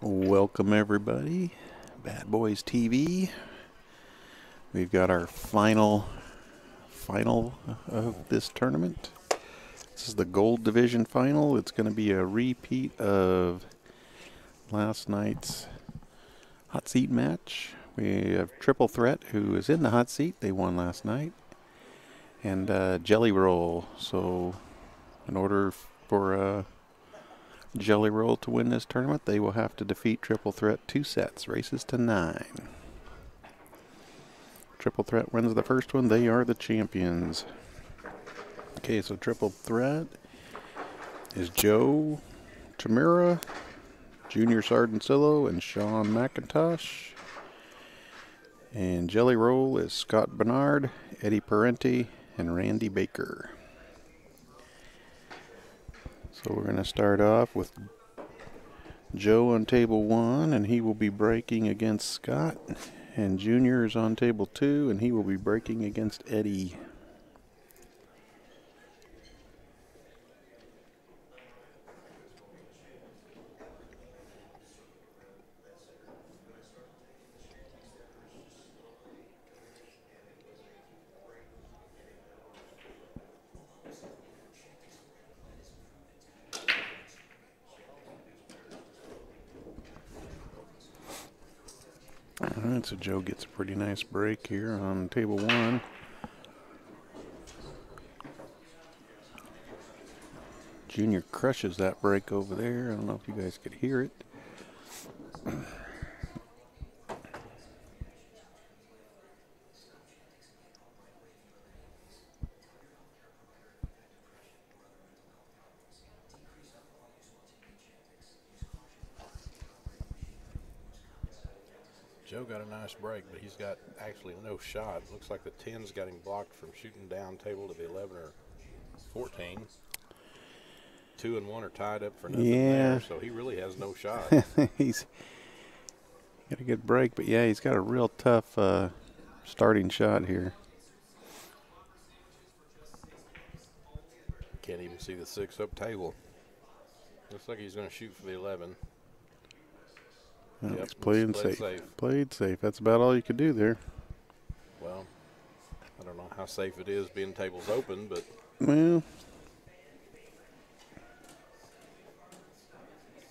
Welcome everybody, Bad Boys TV. We've got our final of this tournament. This is the Gold Division final. It's going to be a repeat of last night's hot seat match. We have Triple Threat, who is in the hot seat. They won last night. And Jelly Roll. So in order for Jelly Roll to win this tournament, they will have to defeat Triple Threat 2 sets, races to 9. Triple Threat wins the first one. They are the champions. Okay, so Triple Threat is Joe Tamura, Junior Sardencillo, and Sean McIntosh. And Jelly Roll is Scott Bernard, Eddie Parenti, and Randy Baker. So we're going to start off with Joe on table 1, and he will be breaking against Scott. And Junior is on table 2, and he will be breaking against Eddie. Alright, so Joe gets a pretty nice break here on table 1. Junior crushes that break over there. I don't know if you guys could hear it. Joe got a nice break, but he's got actually no shot. Looks like the 10's got him blocked from shooting down table to the 11 or 14. 2 and 1 are tied up for nothing there, so he really has no shot. He's got a good break, but yeah, he's got a real tough starting shot here. Can't even see the 6 up table. Looks like he's going to shoot for the 11. Well, Yep, he's playing safe. Played safe. That's about all you could do there. Well, I don't know how safe it is being tables open, but well,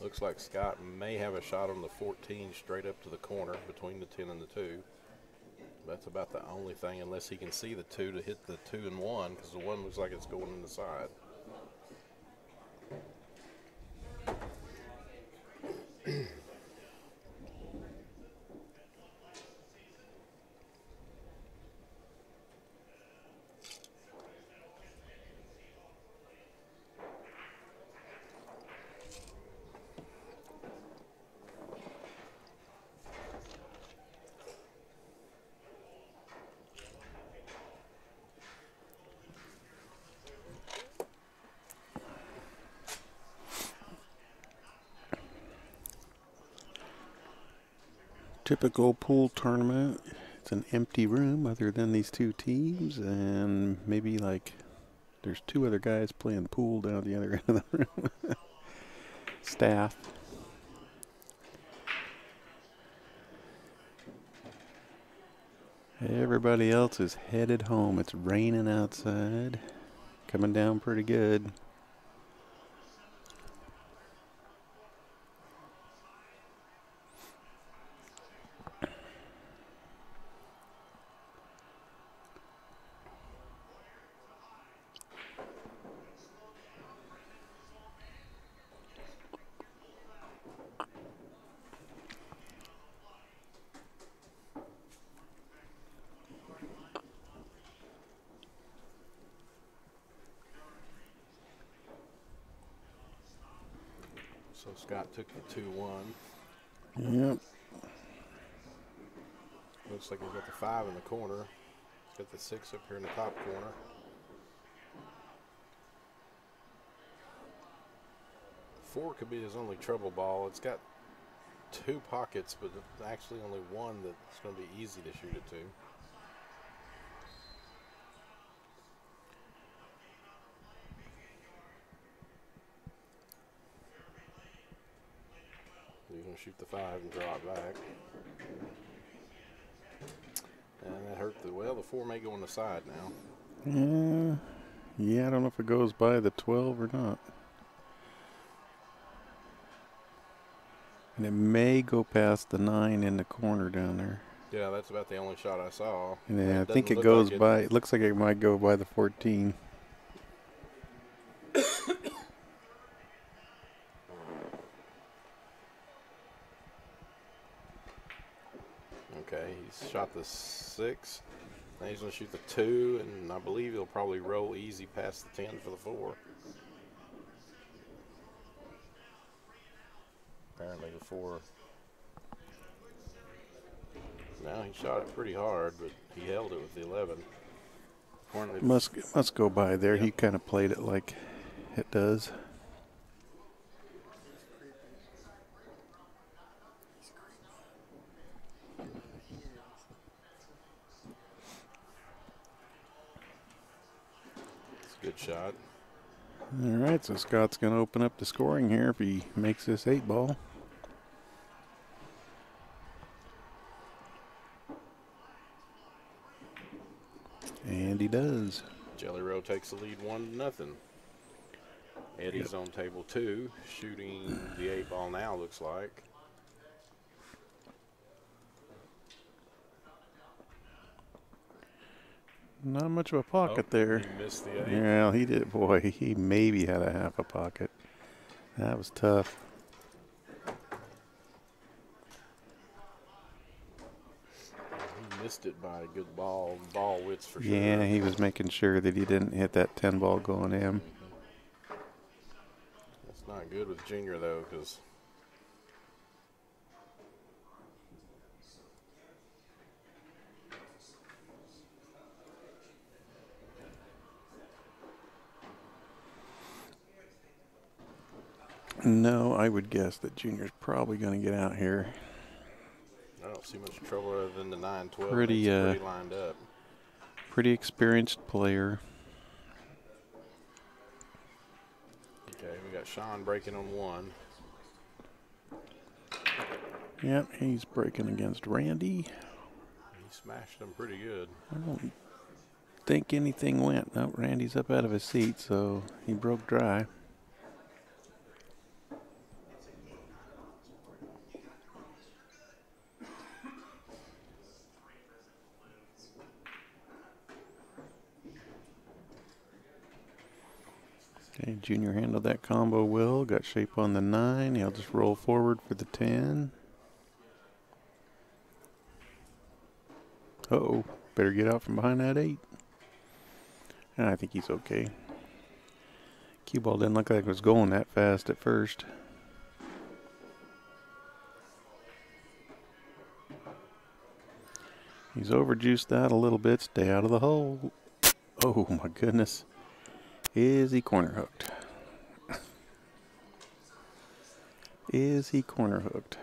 looks like Scott may have a shot on the 14 straight up to the corner between the 10 and the 2. That's about the only thing, unless he can see the 2 to hit the 2 and 1, because the 1 looks like it's going in the side. typical pool tournament. It's an empty room other than these two teams, and maybe like there's 2 other guys playing pool down the other end of the room. Staff. Everybody else is headed home. It's raining outside. Coming down pretty good. So Scott took the 2-1. Yep. Looks like he's got the 5 in the corner. He's got the 6 up here in the top corner. 4 could be his only trouble ball. It's got 2 pockets, but actually only one that's going to be easy to shoot it to. going to shoot the 5 and draw it back. And that hurt the, well, the 4 may go on the side now. Yeah, I don't know if it goes by the 12 or not. And it may go past the 9 in the corner down there. Yeah, that's about the only shot I saw. Yeah, I think it goes by, it looks like it might go by the 14. Okay, he's shot the 6. Now he's going to shoot the 2, and I believe he'll probably roll easy past the 10 for the 4. Apparently the 4. Now he shot it pretty hard, but he held it with the 11. Must go by there. Yep. He kind of played it like it does. It's a good shot. All right, so Scott's going to open up the scoring here if he makes this 8 ball. And he does. Jelly Roll takes the lead 1-0. Eddie's on table 2, shooting the 8 ball now, looks like. Not much of a pocket there. He missed the 8. Yeah, he did. Boy, he maybe had a half a pocket. That was tough. He missed it by a good ball width for sure. Yeah, he was making sure that he didn't hit that 10 ball going in. That's not good with Junior, though, because no, I would guess that Junior's probably going to get out here. I don't see much trouble other than the 9-12. Pretty lined up. Pretty experienced player. Okay, we got Sean breaking on 1. Yep, he's breaking against Randy. He smashed him pretty good. I don't think anything went. No, Randy's up out of his seat, so he broke dry. Okay, Junior handled that combo well. Got shape on the 9. He'll just roll forward for the 10. Uh-oh. Better get out from behind that 8. And I think he's okay. Cue ball didn't look like it was going that fast at first. He's overjuiced that a little bit. Stay out of the hole. Oh, my goodness. Is he corner hooked? Is he corner hooked?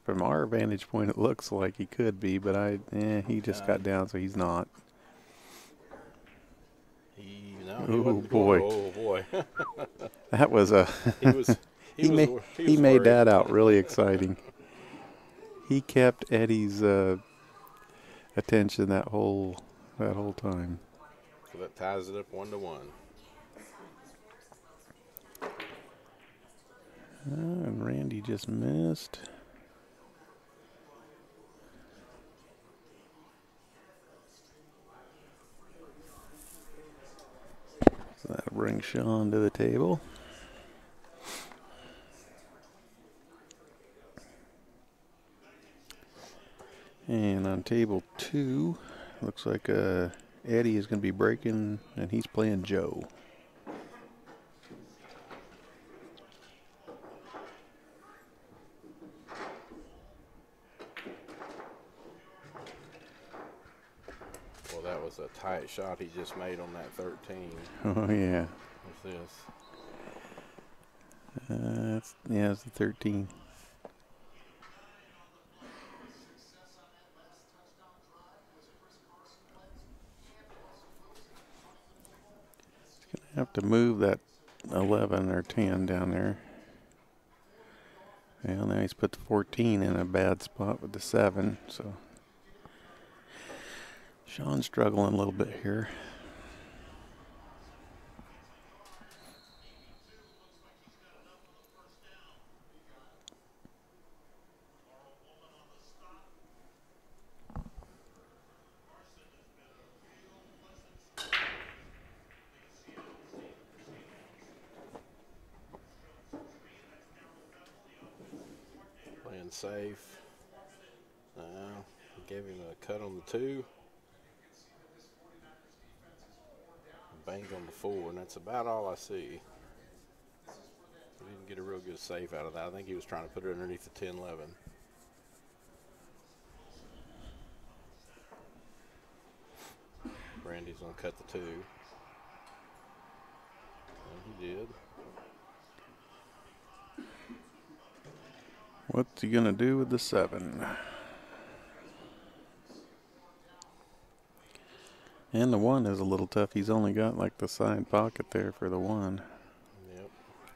From our vantage point, it looks like he could be, but he just got down, so he's not. Oh boy! That was a. he made that out really exciting. He kept Eddie's attention that whole time. So that ties it up 1-1. And Randy just missed. So that'll bring Sean to the table. And on table 2, looks like Eddie is going to be breaking, and he's playing Joe. Well, that was a tight shot he just made on that 13. Oh, yeah. What's this? It's the 13. Have to move that 11 or 10 down there. Well, now he's put the 14 in a bad spot with the 7, so Sean's struggling a little bit here. Playing safe. Gave him a cut on the 2. Banged on the 4, and that's about all I see. He didn't get a real good save out of that. I think he was trying to put it underneath the 10-11. Randy's going to cut the 2. And he did. What's he going to do with the 7? And the 1 is a little tough. He's only got like the side pocket there for the 1. Yep.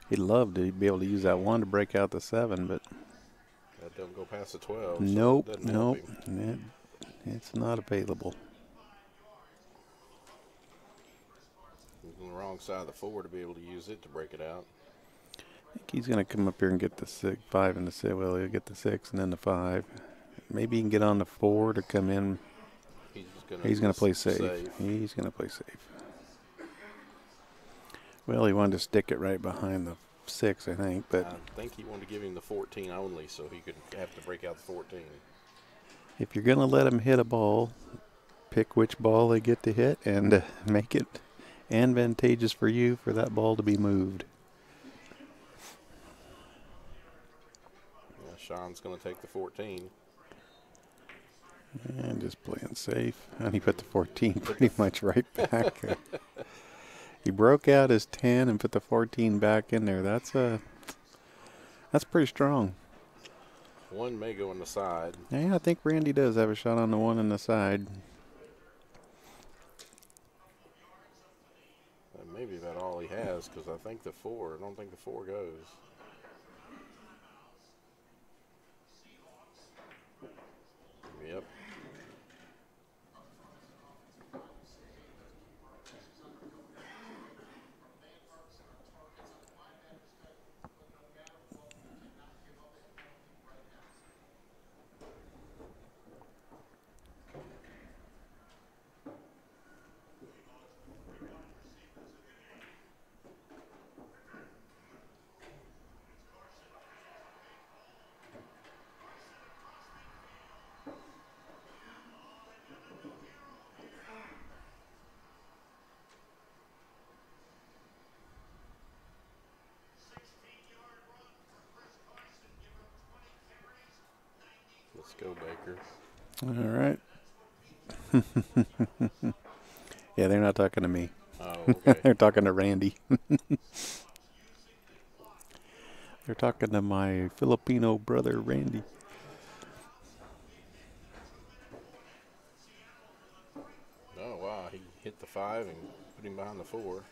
He'd love to be able to use that 1 to break out the 7, but that don't go past the 12. Nope, so nope. It's not available. He's on the wrong side of the 4 to be able to use it to break it out. I think he's going to come up here and get the 6, 5 and the 6. Well, he'll get the 6 and then the 5. Maybe he can get on the 4 to come in. He's going to play safe. He's going to play safe. Well, he wanted to stick it right behind the 6, I think. But I think he wanted to give him the 14 only so he could have to break out the 14. If you're going to let him hit a ball, pick which ball they get to hit and make it advantageous for you for that ball to be moved. Yeah, Sean's going to take the 14. And just playing safe. And he put the 14 pretty much right back. He broke out his 10 and put the 14 back in there. That's pretty strong. 1 may go on the side. Yeah, I think Randy does have a shot on the 1 on the side. That may be about all he has because I think the 4, I don't think the 4 goes. Yep. Let's go, Baker. All right. Yeah, they're not talking to me. Oh, okay. They're talking to Randy. They're talking to my Filipino brother, Randy. Oh, wow. He hit the 5 and put him behind the 4.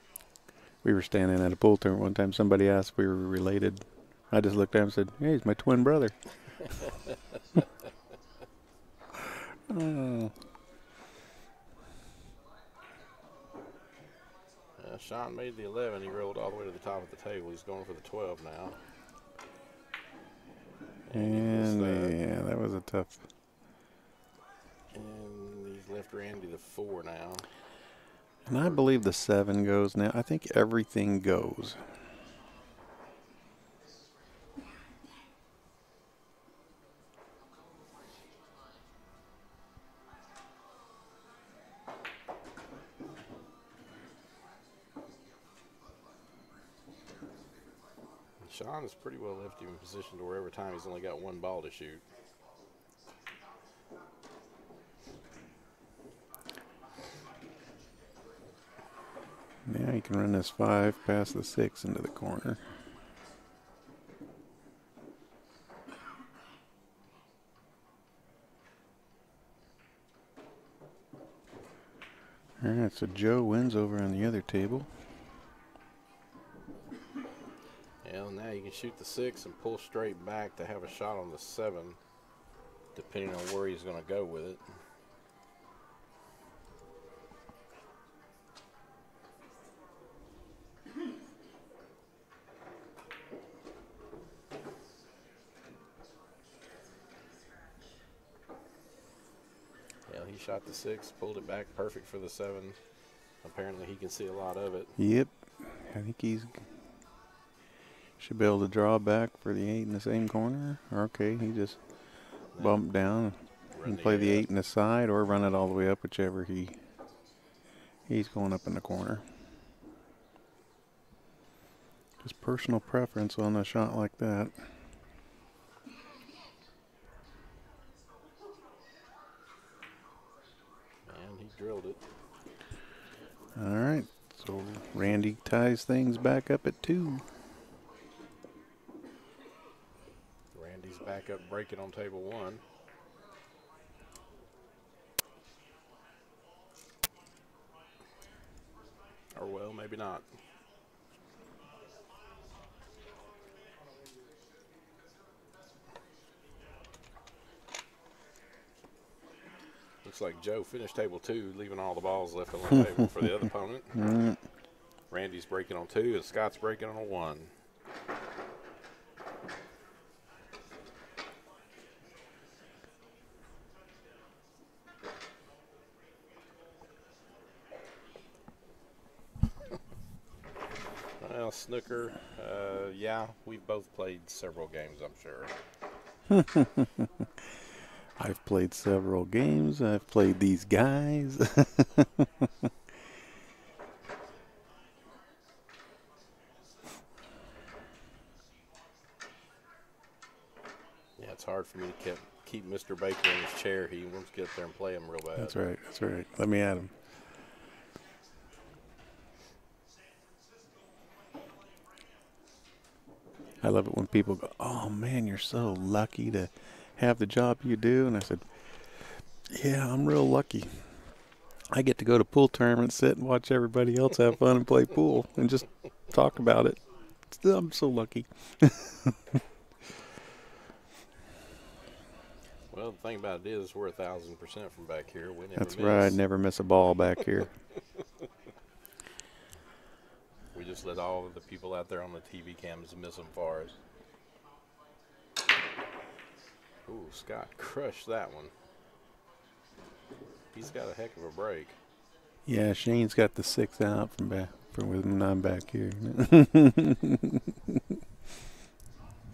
We were standing at a pool tournament one time. Somebody asked if we were related. I just looked at him and said, hey, he's my twin brother. Oh. Sean made the 11. He rolled all the way to the top of the table. He's going for the 12 now. And yeah, that was a tough. And he's left Randy the 4 now. And I believe the 7 goes now. I think everything goes. Sean has pretty well left him in position to where every time he's only got 1 ball to shoot. Now he can run this 5 past the 6 into the corner. All right, so Joe wins over on the other table. And Now you can shoot the 6 and pull straight back to have a shot on the 7, depending on where he's going to go with it. Yeah, he shot the 6, pulled it back perfect for the 7. Apparently he can see a lot of it. Yep. I think he's should be able to draw back for the 8 in the same corner. Okay, he just bumped down and play the 8 in the side or run it all the way up, whichever he's going up in the corner. Just personal preference on a shot like that. And he drilled it. All right, so Randy ties things back up at 2. Randy's back up breaking on table 1. Or well, maybe not. Looks like Joe finished table 2, leaving all the balls left on the table for the other opponent. Randy's breaking on 2, and Scott's breaking on a 1. Well, snooker, yeah, we've both played several games, I'm sure. I've played several games. I've played these guys. Yeah, it's hard for me to keep Mr. Baker in his chair. He wants to get up there and play him real bad. That's right. That's right. Let me at him. I love it when people go, "Oh man, you're so lucky to have the job you do." And I said, "Yeah, I'm real lucky. I get to go to pool tournaments, sit and watch everybody else have fun and play pool and just talk about it. I'm so lucky." Well, the thing about it is we're 1,000% from back here. We never That's miss. right. Never miss a ball back here. We just let all of the people out there on the TV cams miss them for us. Ooh, Scott crushed that one. He's got a heck of a break. Yeah, Shane's got the 6 out from when I'm back here.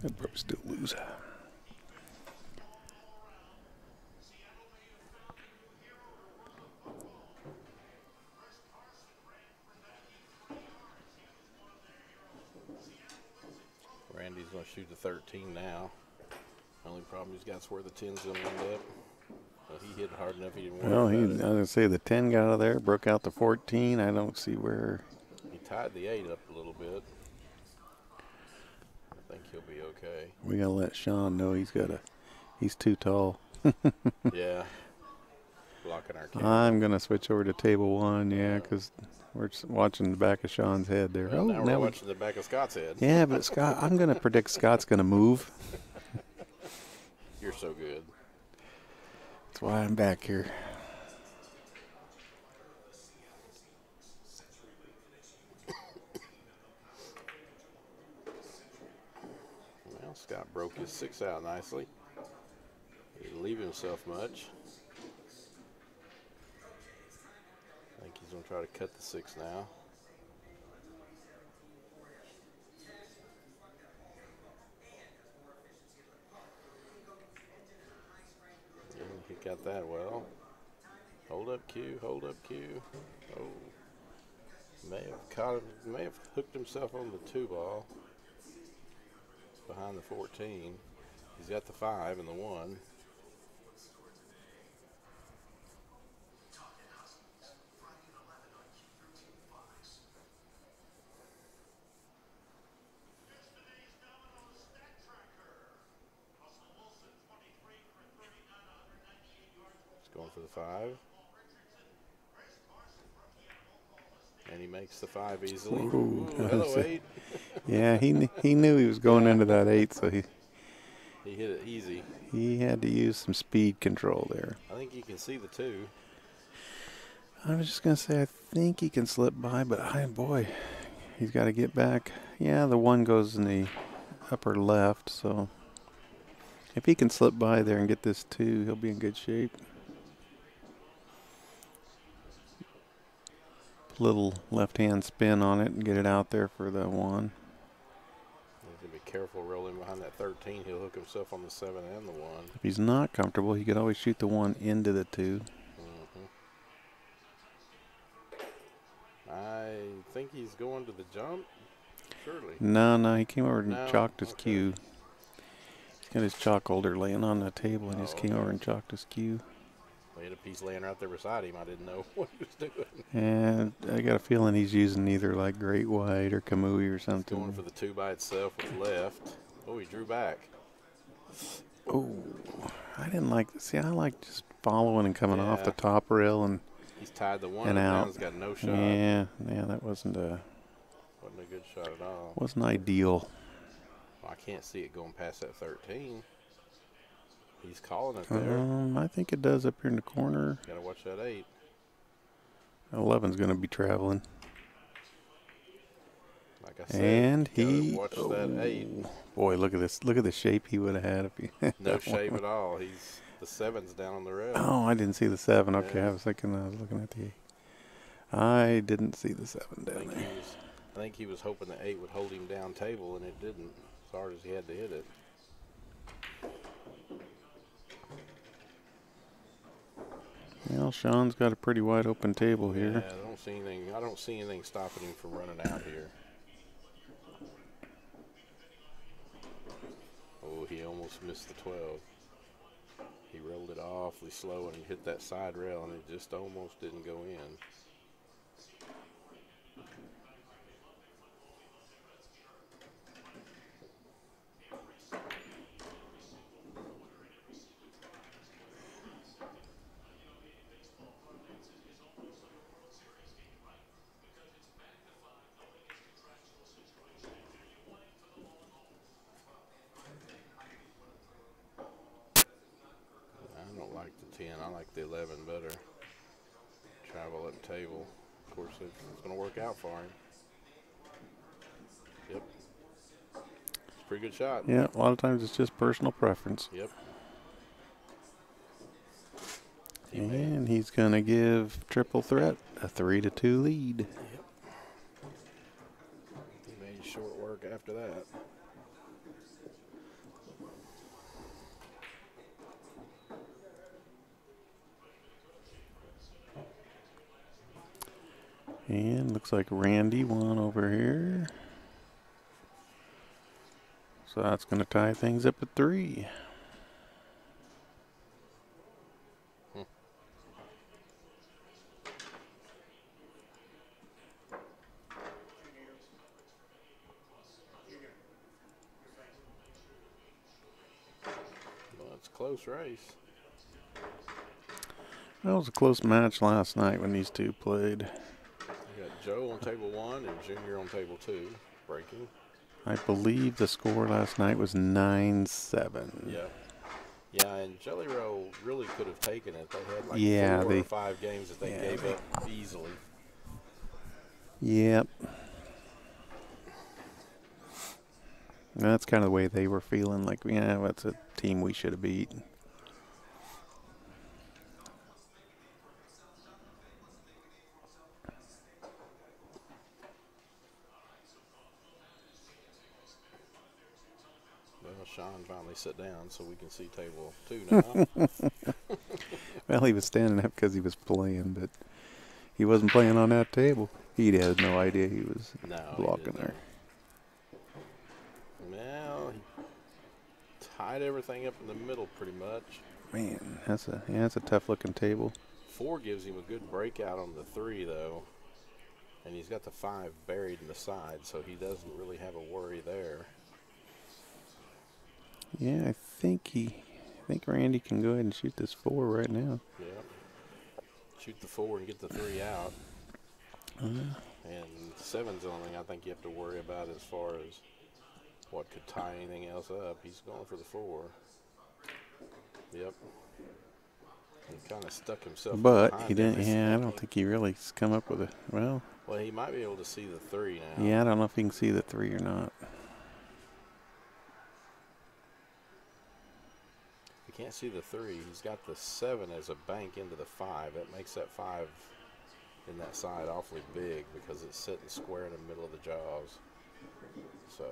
I'd probably still lose. Randy's going to shoot the 13 now. Only problem he's got is where the 10's going to end up. Well, he hit hard enough he didn't worry Well, about I it. was going to say the 10 got out of there, broke out the 14. I don't see where. He tied the 8 up a little bit. I think he'll be okay. We got to let Sean know he's too tall. Yeah. Blocking our camera. I'm going to switch over to table 1, yeah, because we're just watching the back of Sean's head there. Well, now we're watching the back of Scott's head. Yeah, but Scott, I'm going to predict Scott's going to move. You're so good. That's why I'm back here. Well, Scott broke his 6 out nicely. He didn't leave himself much. I think he's going to try to cut the 6 now. Yeah, he got that well. Hold up, Q. Hold up, Q. Oh. May have caught him, may have hooked himself on the 2 ball. Behind the 14. He's got the 5 and the 1. He's going for the 5. And he makes the 5 easily. Ooh, Hello, 8. Yeah, he knew he was going into that 8, so He hit it easy. he had to use some speed control there. I think you can see the 2. I was just going to say, I think he can slip by, but boy, he's got to get back. Yeah, the 1 goes in the upper left, so if he can slip by there and get this 2, he'll be in good shape. Little left-hand spin on it and get it out there for the 1. He's going to be careful rolling behind that 13. He'll hook himself on the 7 and the 1. If he's not comfortable, he could always shoot the 1 into the 2. I think he's going to the jump, surely. No, he came over and No? chalked his Okay. cue. He's got his chalk holder laying on the table, and he just came over and chalked his cue. He had a piece laying right there beside him. I didn't know what he was doing. And I got a feeling he's using either like Great White or Kamui or something. He's going for the 2 by itself with left. Oh, he drew back. Oh, I didn't like this. See, I like just following and coming off the Yeah. top rail and He's tied the 1 and and out. down's got no shot. Yeah, that wasn't Wasn't a good shot at all. ideal. Well, I can't see it going past that 13. He's calling it there. I think it does up here in the corner. Got to watch that 8. 11's going to be traveling. Like I said, And he watch that 8. Boy, look at this. Look at the shape he would have had if he had No that shape one. I all. The 7's down on the rail. Oh, I didn't see the 7. Okay, Yeah. I was looking at the 8. I didn't see the 7 down there. I think he was hoping the 8 would hold him down table, and it didn't. As hard as he had to hit it. Well, Sean's got a pretty wide open table here. Yeah, I don't see anything stopping him from running out here. Oh, he almost missed the 12. He rolled it awfully slow and hit that side rail, and it just almost didn't go in. I don't like the 10. I like the 11 better. Travel up table. Of course, it's going to work out for him. Yep. It's a pretty good shot. Yeah, a lot of times it's just personal preference. Yep. And he's going to give Triple Threat a 3-2 lead. Yep. He made short work after that. And looks like Randy won over here. So that's going to tie things up at 3. Well, it's a close race. That was a close match last night when these two played. We got Joe on table 1 and Junior on table 2, breaking. I believe the score last night was 9-7. Yeah. Yeah, and Jelly Roll really could have taken it. They had like 4 or 5 games that they gave up easily. Yep. That's kind of the way they were feeling, like, yeah, that's a team we should have beat. Well, Sean finally sat down so we can see table 2 now. Well, he was standing up because he was playing, but he wasn't playing on that table. He had no idea he was blocking there. Well, he tied everything up in the middle pretty much. Man, that's a tough-looking table. 4 gives him a good breakout on the 3, though. And he's got the 5 buried in the side, so he doesn't really have a worry there. Yeah, I think Randy can go ahead and shoot this 4 right now. Yeah. Shoot the 4 and get the 3 out. And 7's the only thing I think you have to worry about as far as what could tie anything else up. He's going for the 4. Yep. He kind of stuck himself. But he didn't. Yeah, I don't think he really come up with it. Well, he might be able to see the 3 now. Yeah, I don't know if he can see the 3 or not. He can't see the 3. He's got the 7 as a bank into the 5. That makes that 5 in that side awfully big because it's sitting square in the middle of the jaws. So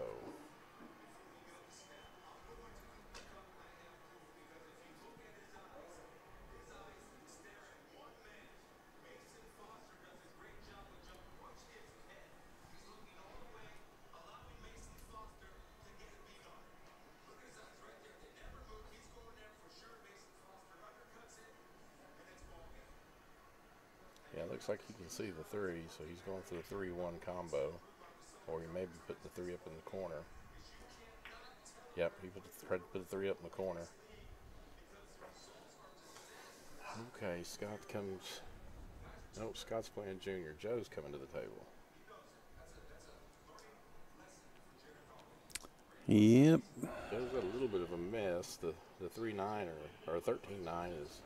yeah, it looks like he can see the 3, so he's going for the 3-1 combo. Or he maybe put the 3 up in the corner. Yep, he tried to put the 3 up in the corner. Okay, Scott comes. Nope, Scott's playing junior. Joe's coming to the table. Yep. Joe's got a little bit of a mess. The 3-9 or 13-9 is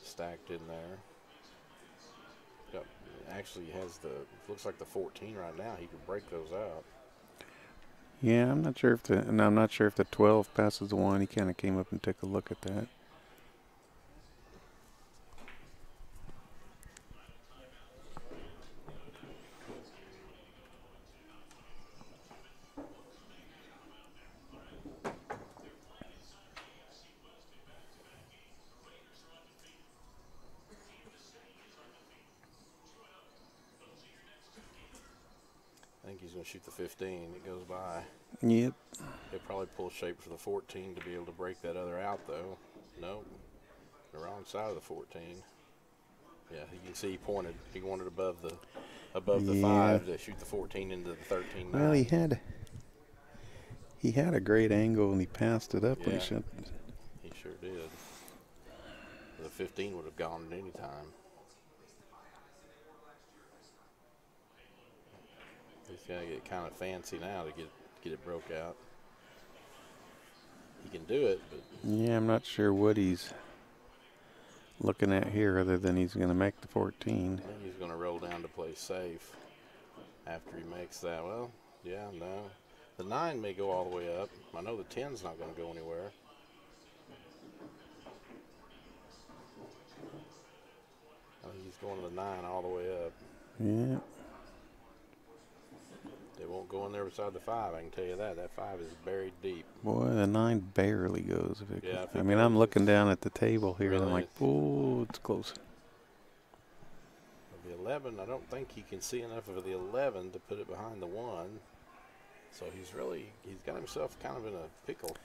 stacked in there. Yep, actually has looks like the 14 right now. He can break those out. Yeah, I'm not sure if the 12 passes the 1. He kind of came up and took a look at that. I think he's going to shoot the 15. It goes by. Yep. He'll probably pull shape for the 14 to be able to break that other out, though. Nope. The wrong side of the 14. Yeah, you can see he pointed. He wanted above the 5 to shoot the 14 into the 13-9. Well, he had a great angle and he passed it up when he shot. He sure did. The 15 would have gone at any time. He's got to get kind of fancy now to get it broke out. He can do it, but Yeah, I'm not sure what he's looking at here other than he's going to make the 14. I think he's going to roll down to play safe after he makes that. Well, yeah, no. The 9 may go all the way up. I know the 10's not going to go anywhere. I think he's going to the 9 all the way up. Yeah. It won't go in there beside the 5, I can tell you that. That 5 is buried deep. Boy, the 9 barely goes. I mean, goes, I'm looking down at the table here and I'm really? like, oh, it's close. The 11, I don't think he can see enough of the 11 to put it behind the 1. So he's got himself kind of in a pickle.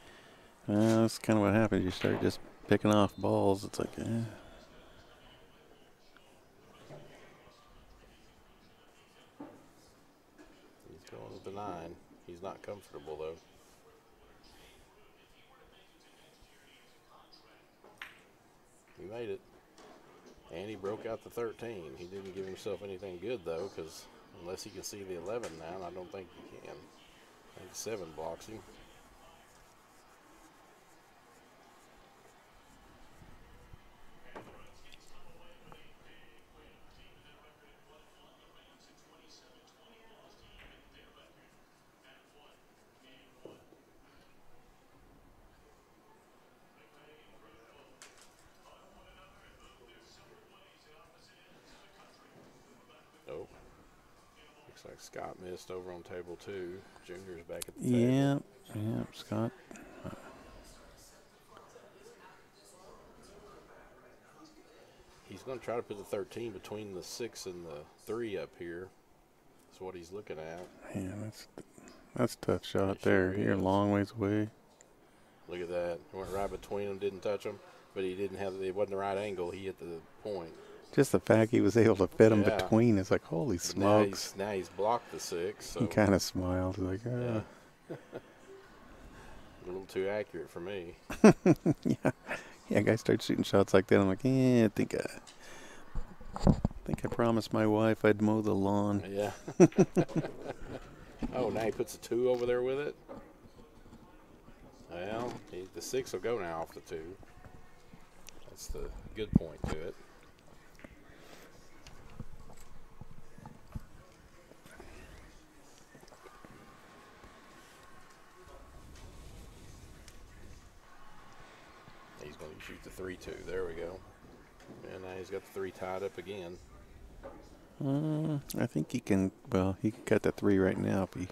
That's kind of what happens. You start just picking off balls. It's like, He's going with the 9. He's not comfortable, though. He made it. And he broke out the 13. He didn't give himself anything good, though, because unless he can see the 11 now, I don't think he can. I think 7 blocks him. Oh. Looks like Scott missed over on table 2. Junior's back at the table. Yeah, Scott. He's going to try to put the 13 between the 6 and the 3 up here. That's what he's looking at. Yeah, that's a tough shot It there. sure You're a is. long ways away. Look at that. Went right between them, didn't touch him, but it wasn't the right angle. He hit the point. Just the fact he was able to fit him Yeah. between is like, holy But smokes. Now he's blocked the 6. So He kind of smiled. Like, yeah. A little too accurate for me. Yeah, guys start shooting shots like that. I'm like, I think think I promised my wife I'd mow the lawn. Yeah. Oh, now he puts a 2 over there with it. Well, the 6 will go now off the 2. That's the good point to it. He's going to shoot the 3-2. There we go. And now he's got the 3 tied up again. I think he can. Well, he can cut the 3 right now if he.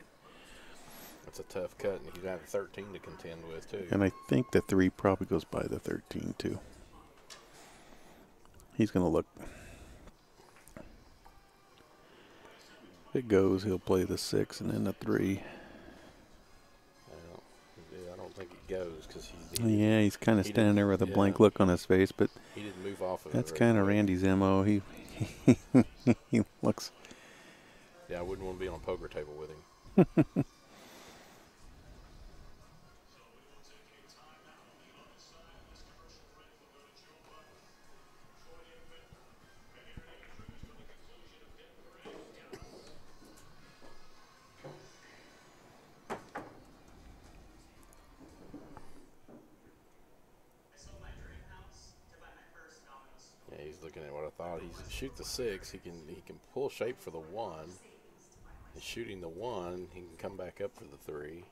That's a tough cut, and he's got a 13 to contend with too. And I think the 3 probably goes by the 13 too. He's gonna look. If it goes, he'll play the 6 and then the 3. Well, yeah, I don't think it goes because Yeah, he's kind of standing there with a blank look on his face, but he didn't move off of it. that's kind of Randy's MO. He looks. Yeah, I wouldn't want to be on a poker table with him. Yeah, he's looking at what I thought. He's shoot the 6. He can pull shape for the 1. And shooting the 1, he can come back up for the 3.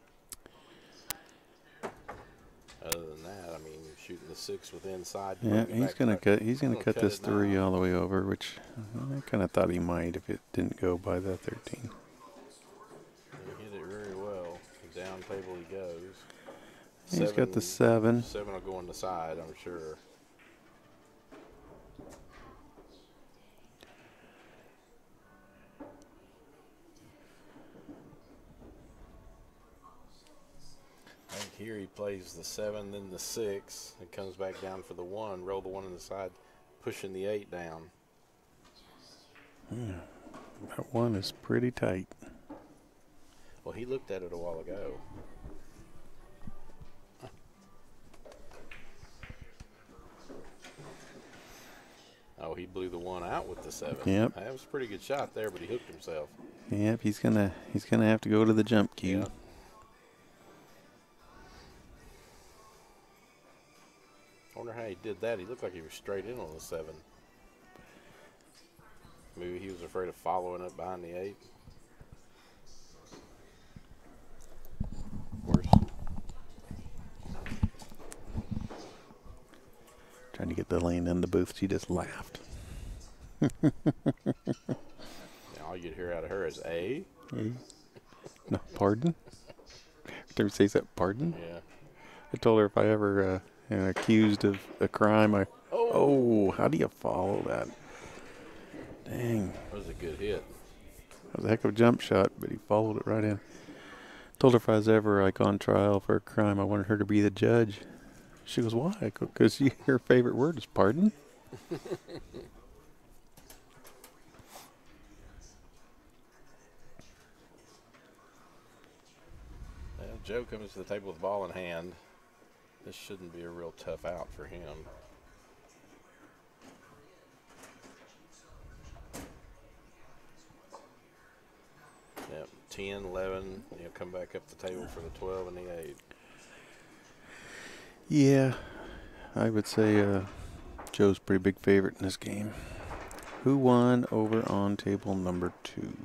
Other than that, I mean, shooting the 6 with inside. Yeah, he's gonna cut. He's gonna cut this 3 all the way over, which I kind of thought he might if it didn't go by the 13. He hit it very well. Down table he goes. He's got the 7. 7 will go on the side, I'm sure. I think here he plays the 7, then the 6, and comes back down for the 1. Roll the 1 on the side, pushing the 8 down. Yeah, that 1 is pretty tight. Well, he looked at it a while ago. Oh, he blew the 1 out with the 7. Yep. That was a pretty good shot there, but he hooked himself. Yep, he's gonna have to go to the jump cue. Yep. I wonder how he did that. He looked like he was straight in on the 7. Maybe he was afraid of following up behind the 8. Of course. Trying to get the lane in the booth, she just laughed. Now all you'd hear out of her is A. No, pardon? Did we say that? Pardon? Yeah. I told her if I ever accused of a crime, how do you follow that? Dang. That was a good hit. That was a heck of a jump shot, but he followed it right in. Told her if I was ever like on trial for a crime, I wanted her to be the judge. She goes, why? Because her favorite word is pardon. Well, Joe comes to the table with the ball in hand. This shouldn't be a real tough out for him. Yep, 10, 11. He'll come back up the table for the 12 and the 8. Yeah, I would say Joe's a pretty big favorite in this game. Who won over on table number 2?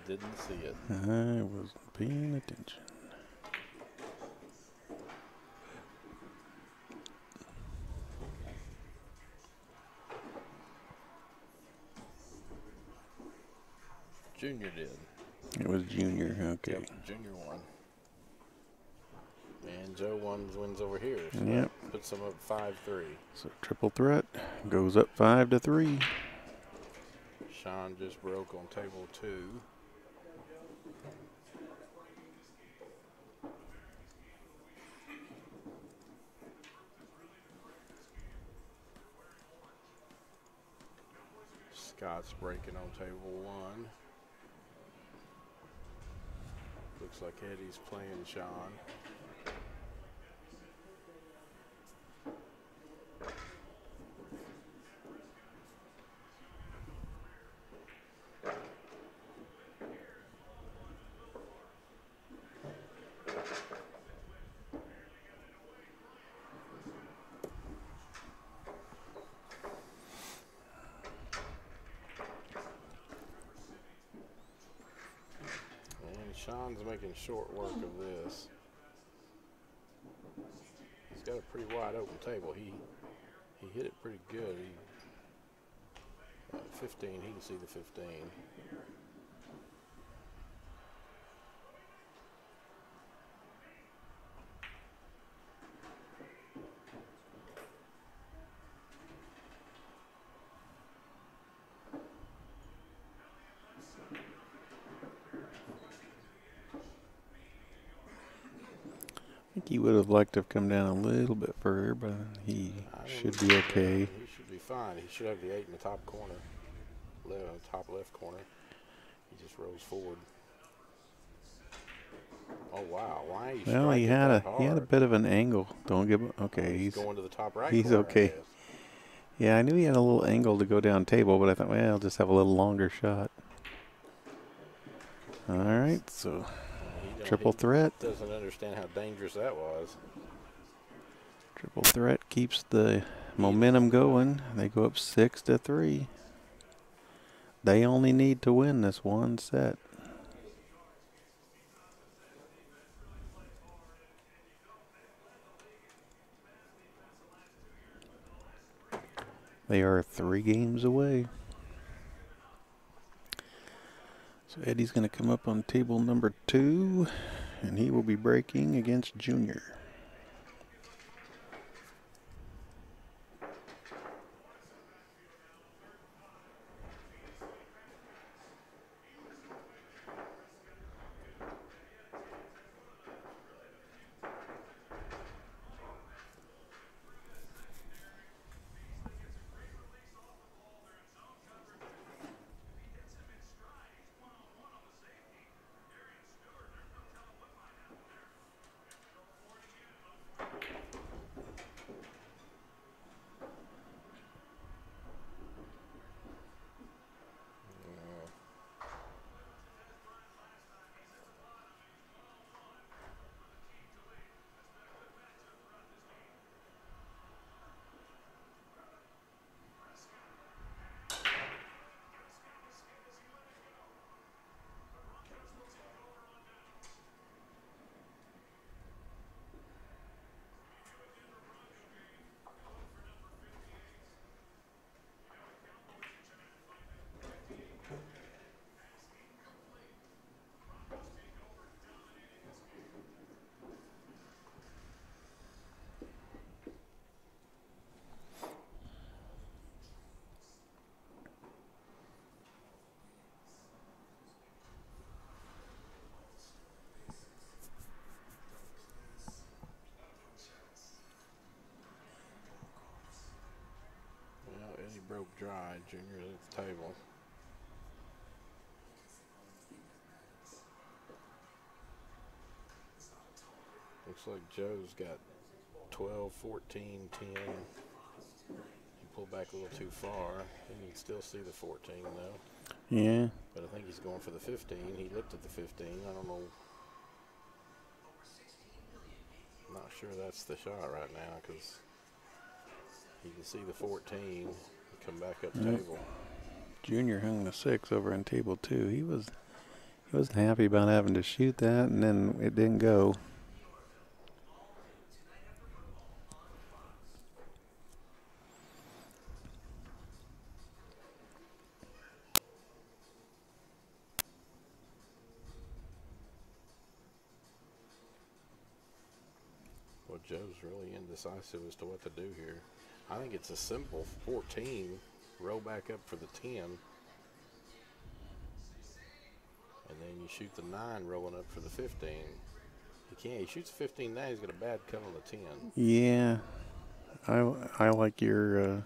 Didn't see it. I wasn't paying attention. Junior did. It was Junior, okay. Yep, Junior won. And Joe wins over here. So Yep. Puts them up 5-3. So triple threat goes up 5-3. Sean just broke on table 2. Scott's breaking on table 1. Looks like Eddie's playing Sean. Sean's making short work of this. He's got a pretty wide open table. He hit it pretty good. 15, he can see the 15. I think he would have liked to have come down a little bit further, but he should be okay. He should be fine. He should have the 8 in the top corner, top left corner. He just rolls forward. Oh wow! Why are you Well, he had a bit of an angle. Don't give him. Okay, he's going to the top right. He's corner, okay. Yeah, I knew he had a little angle to go down table, but I thought, well, I'll just have a little longer shot. All right, so triple threat. Doesn't understand how dangerous that was. Triple threat keeps the momentum going. They go up 6-3. They only need to win this one set. They are 3 games away. So Eddie's going to come up on table number 2, and he will be breaking against Junior. Eddie broke dry. Junior's at the table. Looks like Joe's got 12, 14, 10. He pulled back a little too far. You can still see the 14 though. Yeah. But I think he's going for the 15. He looked at the 15. I don't know. I'm not sure that's the shot right now because you can see the 14 come back up table. Junior hung the 6 over on table 2. He wasn't happy about having to shoot that, and then it didn't go. Well, Joe's really indecisive as to what to do here. I think it's a simple 14, roll back up for the 10, and then you shoot the 9 rolling up for the 15. He can't. He shoots 15 now. He's got a bad cut on the 10. Yeah, I like your.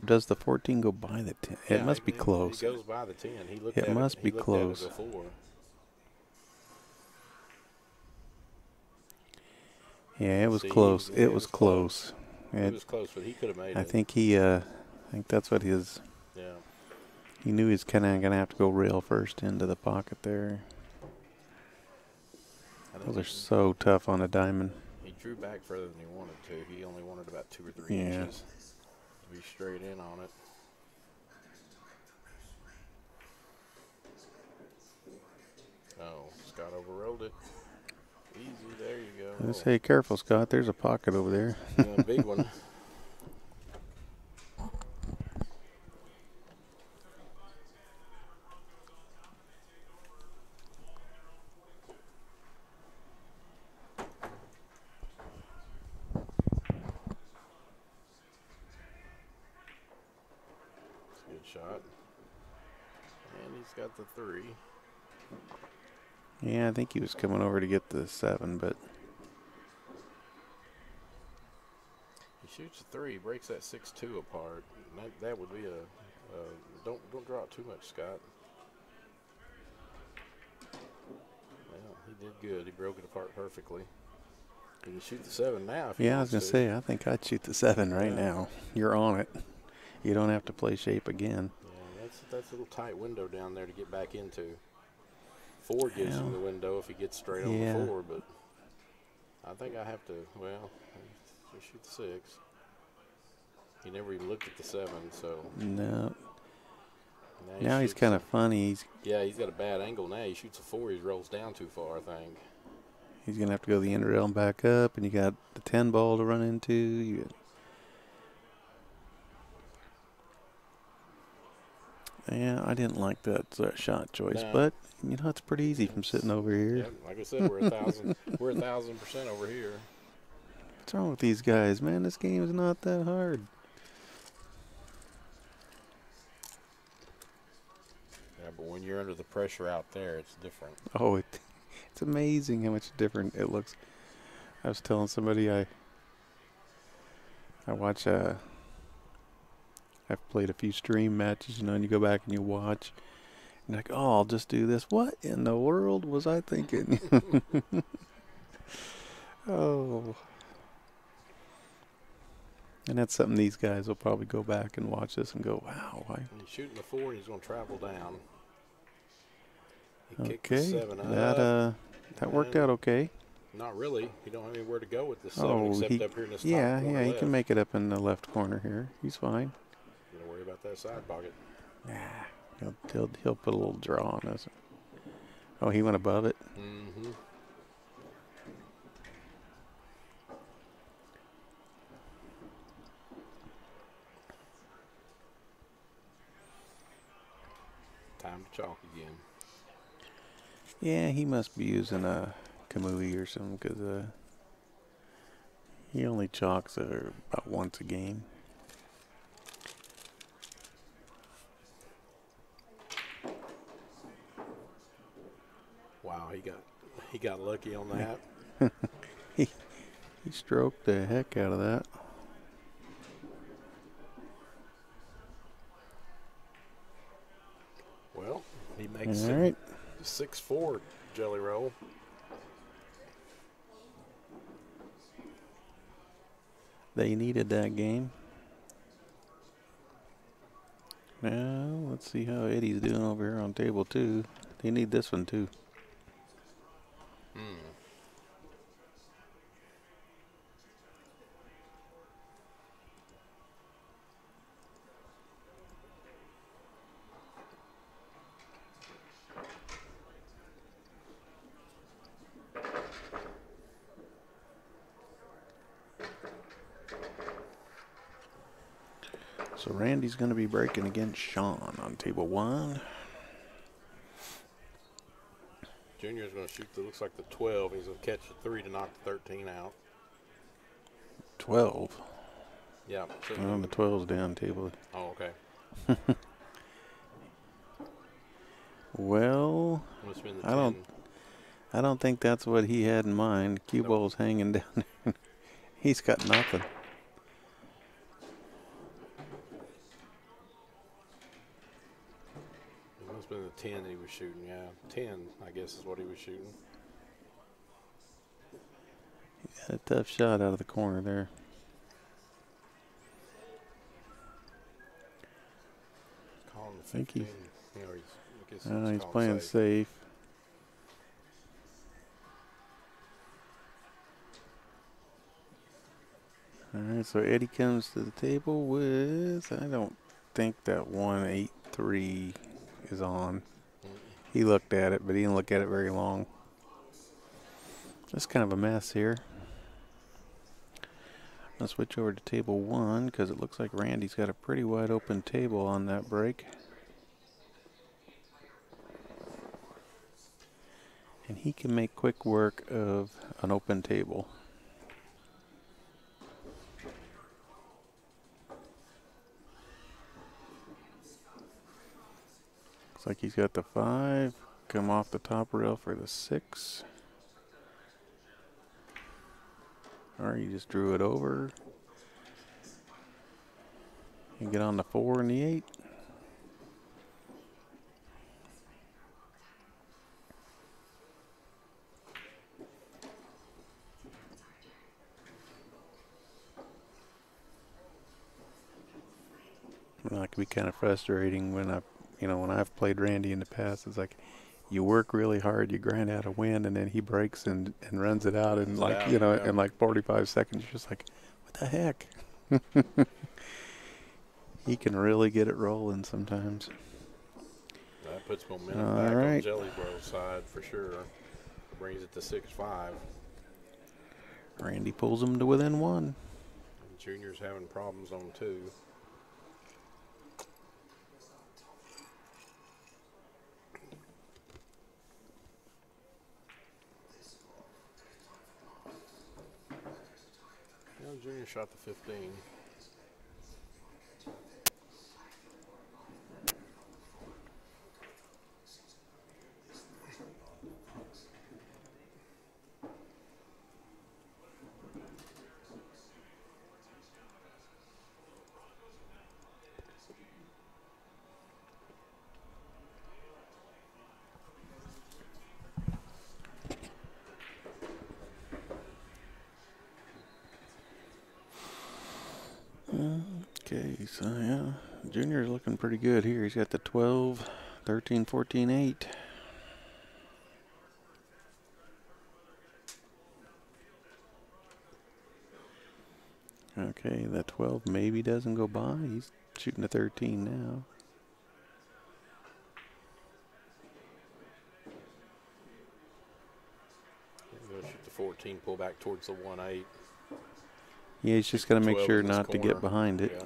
Does the 14 go by the 10? Yeah, it must be close. It goes by the 10. He looked it at must it, be he looked close. At it before. Yeah, it was close. It was close. It was close, but he could have made it. I think I think that's what his. Yeah. He knew he was kind of going to have to go rail first into the pocket there. Those are so tough on a diamond. He drew back further than he wanted to. He only wanted about 2 or 3 inches to be straight in on it. Oh, Scott Overrolled it. Easy, there you go. Let's say careful, Scott. There's a pocket over there. Yeah, a big one. Good shot. And he's got the 3. Yeah, I think he was coming over to get the 7, but He shoots a 3, breaks that 6-2 apart. That would be a don't draw it too much, Scott. Well, he did good. He broke it apart perfectly. He can shoot the 7 now. If he yeah, I was wants gonna to. say I think I'd shoot the 7 right Yeah. now. You're on it. You don't have to play shape again. Yeah, that's a little tight window down there to get back into. 4 gives him the window if he gets straight on the 4, but I think I have to. Well, just shoot the 6. He never even looked at the 7, so. No. Now Now he's kind of funny. He's got a bad angle now. He shoots a 4, he rolls down too far, I think. He's going to have to go the end rail and back up, and you got the 10 ball to run into. Yeah, I didn't like that shot choice, but you know it's pretty easy from sitting over here. Yeah, like I said, we're 1,000% over here. What's wrong with these guys, man? This game is not that hard. Yeah, but when you're under the pressure out there, it's different. Oh, it's amazing how much different it looks. I was telling somebody I watch I've played a few stream matches, you know, and you go back and you watch, and you're like, oh, I'll just do this. What in the world was I thinking? Oh. And that's something these guys will probably go back and watch this and go, wow. He's shooting the 4, and he's going to travel down. He kicked Okay, the 7 up. that worked out okay. Not really. You don't have anywhere to go with the 7 except up here in this top yeah, corner he left. can make it up in the left corner here. He's fine. Don't worry about that side pocket. Nah, he'll put a little draw on us. Oh, he went above it. Mm-hmm. Time to chalk again. Yeah, he must be using a Kamui or something because he only chalks about once a game. Wow, he got lucky on that. He stroked the heck out of that. Well, he makes All right. 6-4 jelly roll. They needed that game. Well, let's see how Eddie's doing over here on table 2. They need this one too. So Randy's going to be breaking against Sean on table 1. Junior's going to shoot looks like the 12. He's going to catch the 3 to knock the 13 out. 12. Yeah. Well, the 12's down table. Oh, okay. Well, Must have been the I don't think that's what he had in mind. Cue ball's hanging down there. He's got nothing. It must have been the 10 that he was shooting. Yeah, 10, I guess, is what he was shooting. He got a tough shot out of the corner there. Calling the 15. I think he's, you know, he's calling playing safe. All right, so Eddie comes to the table with, I don't think that 183 is on. He looked at it, but he didn't look at it very long. That's kind of a mess here. I'll switch over to table 1 because it looks like Randy's got a pretty wide open table on that break. And he can make quick work of an open table. Looks like he's got the 5. Come off the top rail for the 6. Or he just drew it over. You get on the 4 and the 8. That can be kind of frustrating when when I've played Randy in the past. It's like you work really hard, you grind out a win, and then he breaks and runs it out in in like 45 seconds. You're just like, what the heck? He can really get it rolling sometimes. That puts momentum back on Jelly Bro's side for sure. Brings it to 6-5. Randy pulls him to within 1. And Junior's having problems on 2. Junior shot the 15. Okay, so yeah, Junior's looking pretty good here. He's got the 12, 13, 14, 8. Okay, that 12 maybe doesn't go by. He's shooting a 13 now. He's going to shoot the 14, pull back towards the 1-8. Yeah, he's just got to make sure not to get behind it. Yeah.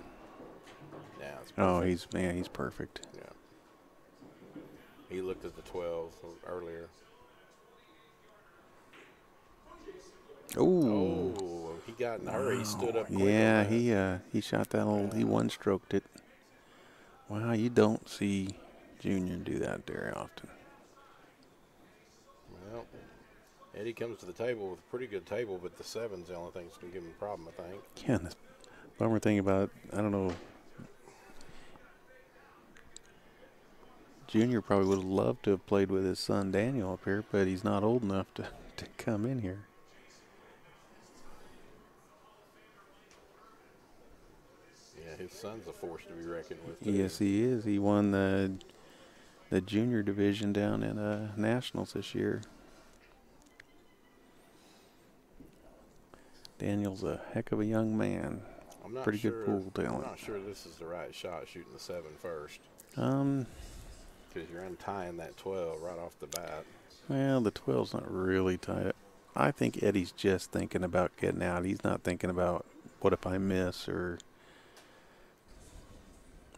It's oh, he's perfect. Yeah. He looked at the 12 earlier. Oh, he got in a hurry. He stood up quick. Yeah, he shot that old. He one-stroked it. Wow, you don't see Junior do that very often. Well, Eddie comes to the table with a pretty good table, but the 7's the only thing that's going to give him a problem, I think. Yeah, the bummer thing about, I don't know, Junior probably would have loved to have played with his son Daniel up here, but he's not old enough to come in here. Yeah, his son's a force to be reckoned with, too. Yes, he is. He won the junior division down in Nationals this year. Daniel's a heck of a young man. Pretty good pool talent. I'm not sure this is the right shot, shooting the 7 first. Because you're untying that 12 right off the bat. Well, the 12's not really tied. I think Eddie's just thinking about getting out. He's not thinking about what if I miss or...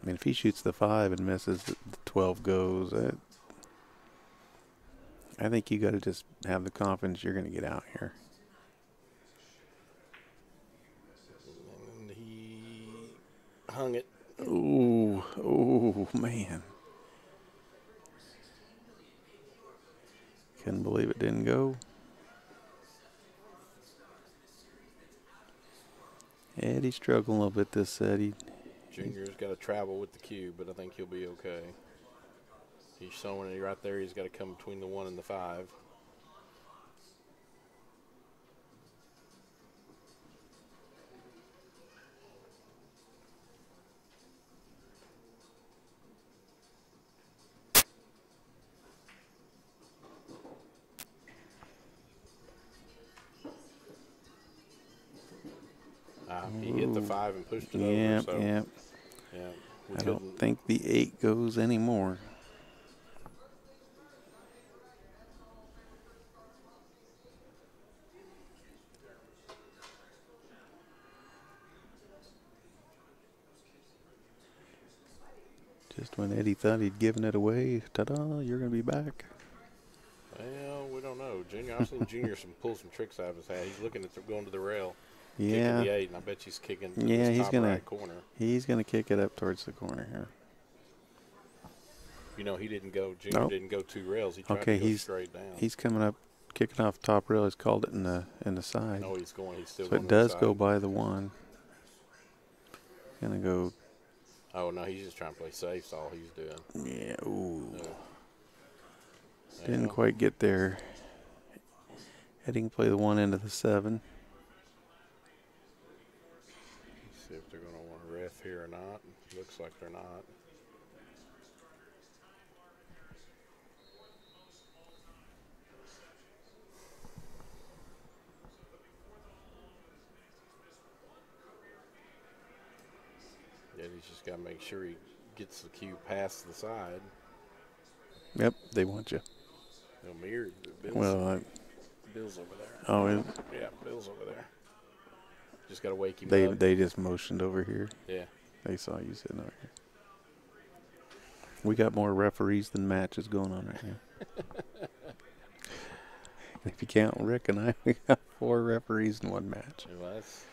I mean, if he shoots the 5 and misses, the 12 goes. I think you got to just have the confidence you're going to get out here. And he hung it. Oh, man. Couldn't believe it didn't go. Eddie's struggling a little bit this set. Junior's got to travel with the cube, but I think he'll be okay. He's showing it right there. He's got to come between the 1 and the 5. He hit the 5 and pushed it over. So, yeah. I don't think the 8 goes anymore. Just when Eddie thought he'd given it away, ta-da, you're going to be back. Well, we don't know. Junior, I've seen Junior pull some tricks out of his hat. He's looking at going to the rail, kicking the 8, and I bet he's kicking to this top right corner. He's going to kick it up towards the corner here. You know, he didn't go. Junior didn't go 2 rails. He tried to go straight down. He's coming up, kicking off top rail. He's called it in the side. No, he's going. He's still so going. It does go by the 1. Gonna go. Oh no, he's just trying to play safe. That's all he's doing. Yeah. Ooh. No. Didn't quite get there. Eddie can play the 1 into the 7. Let's see if they're going to want a ref here or not. Looks like they're not. Eddie's just got to make sure he gets the cue past the side. Yep, they want you. No, Bill's, Bill's over there. Oh, yeah, Bill's over there. Just got to wake him up. They just motioned over here. Yeah. They saw you sitting over here. We got more referees than matches going on right now. If you count Rick and I, we got 4 referees in 1 match. Well, that's...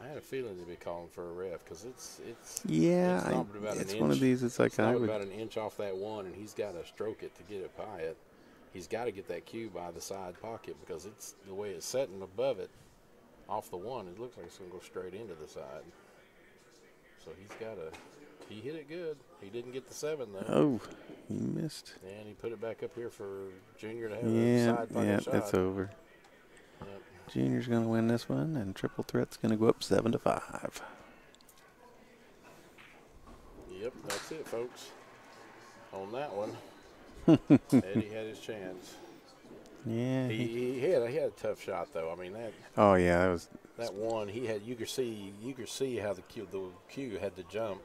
I had a feeling they'd be calling for a ref because it's one of these. It's like about an inch off that 1, and he's got to stroke it to get it by it. He's got to get that cue by the side pocket because it's the way it's setting above it, off the 1. It looks like it's going to go straight into the side. So he's got to. He hit it good. He didn't get the 7 though. Oh, he missed. And he put it back up here for Junior to have a side pocket shot. Yeah, it's over. Yep. Junior's going to win this one, and Triple Threat's going to go up 7-5. Yep, that's it, folks. On that one, Eddie had his chance. Yeah, he had a tough shot though. I mean that. Oh yeah, that one. He had. You could see how the cue had to jump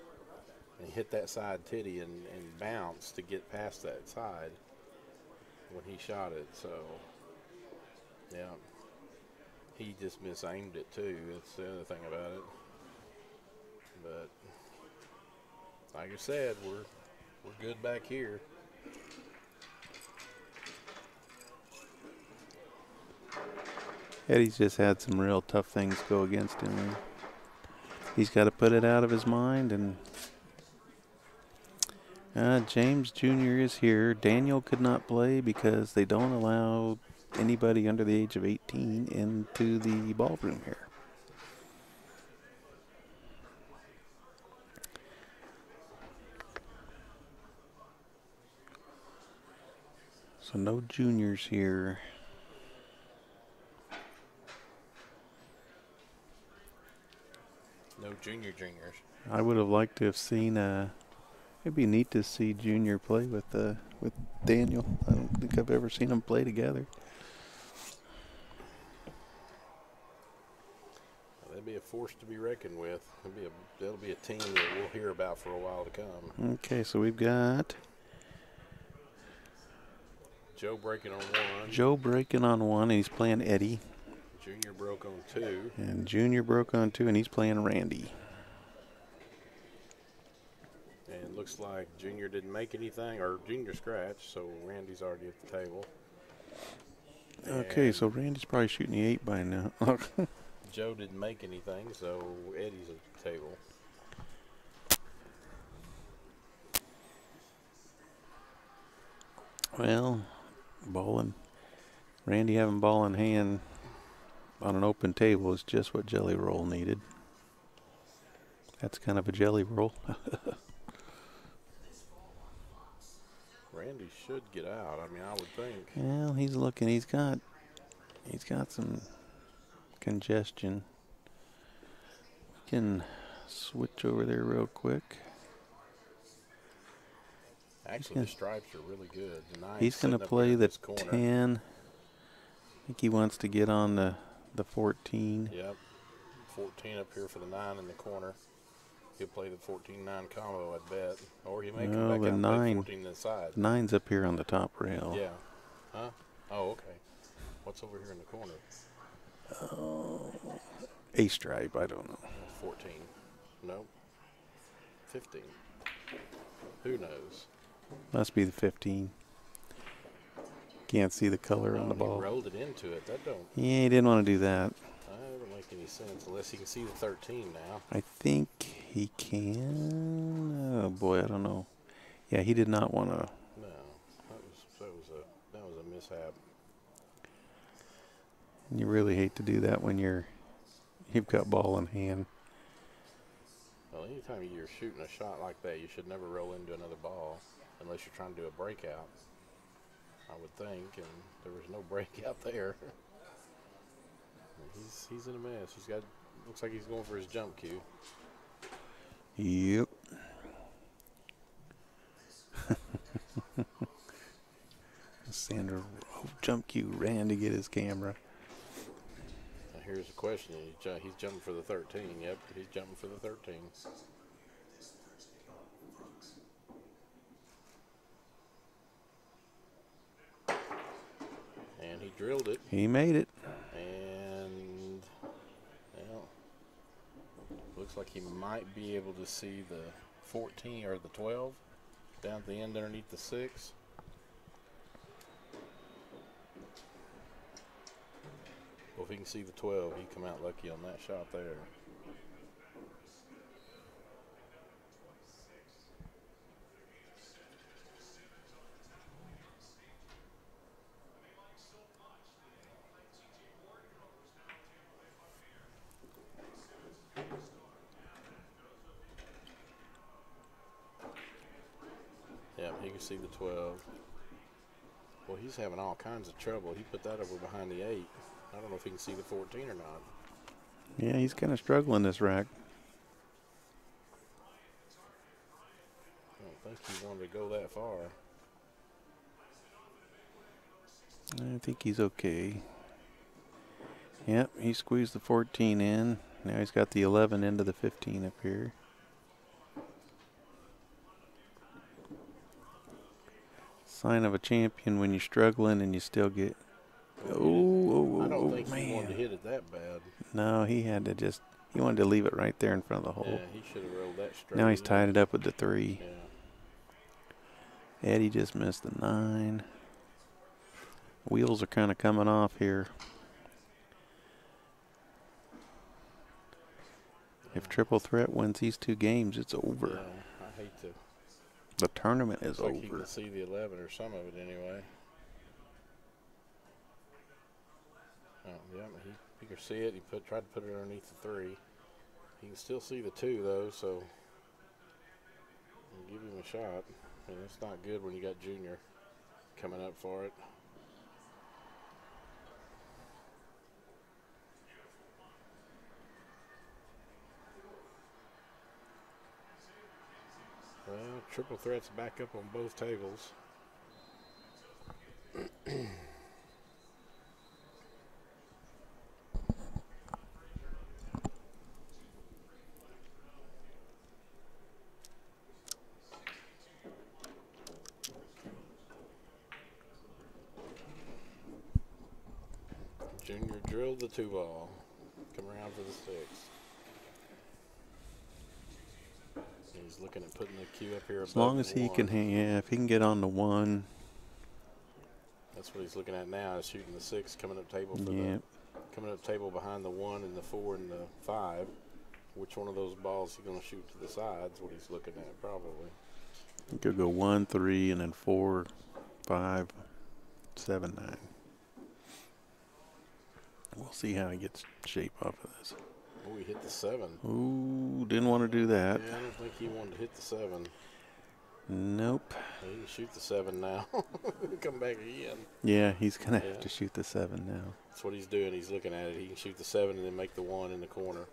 and hit that side titty and bounce to get past that side when he shot it. So yeah. He just misaimed it too. That's the other thing about it. But like I said, we're good back here. Eddie's just had some real tough things go against him. He's got to put it out of his mind. And James Jr. is here. Daniel could not play because they don't allow anybody under the age of 18 into the ballroom here. So no juniors here. No juniors. I would have liked to have seen it'd be neat to see Junior play with Daniel. I don't think I've ever seen them play together. They'd be a force to be reckoned with. That'll be a team that we'll hear about for a while to come. Okay, so we've got Joe breaking on 1. Joe breaking on 1, and he's playing Eddie. Junior broke on 2. And Junior broke on 2, and he's playing Randy. And it looks like Junior didn't make anything, or Junior scratched, so Randy's already at the table. Okay, so Randy's probably shooting the 8 by now. Joe didn't make anything, so Eddie's at the table. Well, Randy having ball in hand on an open table is just what Jelly Roll needed. That's kind of a jelly roll. Randy should get out. I mean, I would think. Well, he's looking. He's got some congestion. We can switch over there real quick. Actually, the stripes are really good. He's going to play the 10. I think he wants to get on the 14. Yep. 14 up here for the 9 in the corner. He'll play the 14-9 combo, I bet. Or he may No, come back the out and play 9. 14 inside. 9's up here on the top rail. Yeah. Huh? Oh, okay. What's over here in the corner? A stripe, I don't know. 14. Nope. 15. Who knows? Must be the 15. Can't see the color on the He ball. rolled it into it. That don't. Yeah, he didn't want to do that. That don't make any sense unless he can see the 13 now. I think he can. Oh boy, I don't know. Yeah, he did not want to. No, that was a mishap. You really hate to do that when you've got ball in hand. Well, anytime you're shooting a shot like that, you should never roll into another ball unless you're trying to do a breakout, I would think, and there was no breakout there. He's in a mess. Looks like he's going for his jump cue. Yep. Sander jump cue ran to get his camera. Now here's the question. He's jumping for the 13. Yep, he's jumping for the 13. And he drilled it. He made it. And, well, looks like he might be able to see the 14 or the 12 down at the end underneath the 6. Well, if he can see the 12, he come out lucky on that shot there. Yeah, he can see the 12. Well, he's having all kinds of trouble. He put that over behind the 8. I don't know if he can see the 14 or not. Yeah, he's kind of struggling this rack. I don't think he wanted to go that far. I think he's okay. Yep, he squeezed the 14 in. Now he's got the 11 into the 15 up here. Sign of a champion when you're struggling and you still get. I don't think man. he wanted to hit it that bad. No, he wanted to leave it right there in front of the hole. Yeah, he should have rolled that straight. Now he's tied it up with the 3. Yeah. Eddie just missed the 9. Wheels are kind of coming off here. If Triple Threat wins these 2 games, it's over. Yeah, I hate to. The tournament is Looks like over. you can see the 11 or some of it anyway. Oh, yeah, he can see it. He tried to put it underneath the 3. He can still see the 2 though, so give him a shot. And it's not good when you got Junior coming up for it. Well, Triple Threat's back up on both tables. Junior drilled the 2 ball. Come around for the 6. He's looking at putting the cue up here above. As long as he can, if he can get on the 1. That's what he's looking at now, is shooting the 6, coming up table for coming up table behind the 1 and the 4 and the 5. Which one of those balls he's going to shoot to the sides? What he's looking at probably. He could go 1, 3, and then 4, 5, 7, 9. We'll see how he gets shape off of this. Oh, he hit the 7. Ooh, didn't want to do that. Yeah, I don't think he wanted to hit the 7. Nope. He can shoot the 7 now. Come back again. Yeah, he's going to have to shoot the 7 now. That's what he's doing. He's looking at it. He can shoot the 7 and then make the 1 in the corner.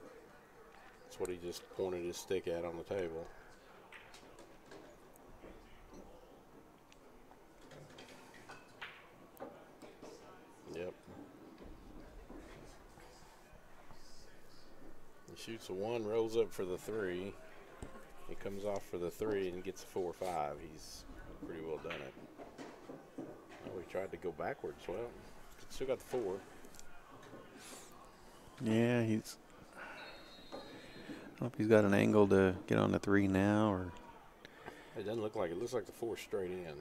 That's what he just pointed his stick at on the table. Yep. He shoots a 1, rolls up for the 3. comes off for the 3 and gets a 4-5, he's pretty well done it. Oh, he tried to go backwards. Well, still got the 4. Yeah, he's. I don't know if he's got an angle to get on the 3 now, or. It doesn't look like it. It looks like the 4 straight in.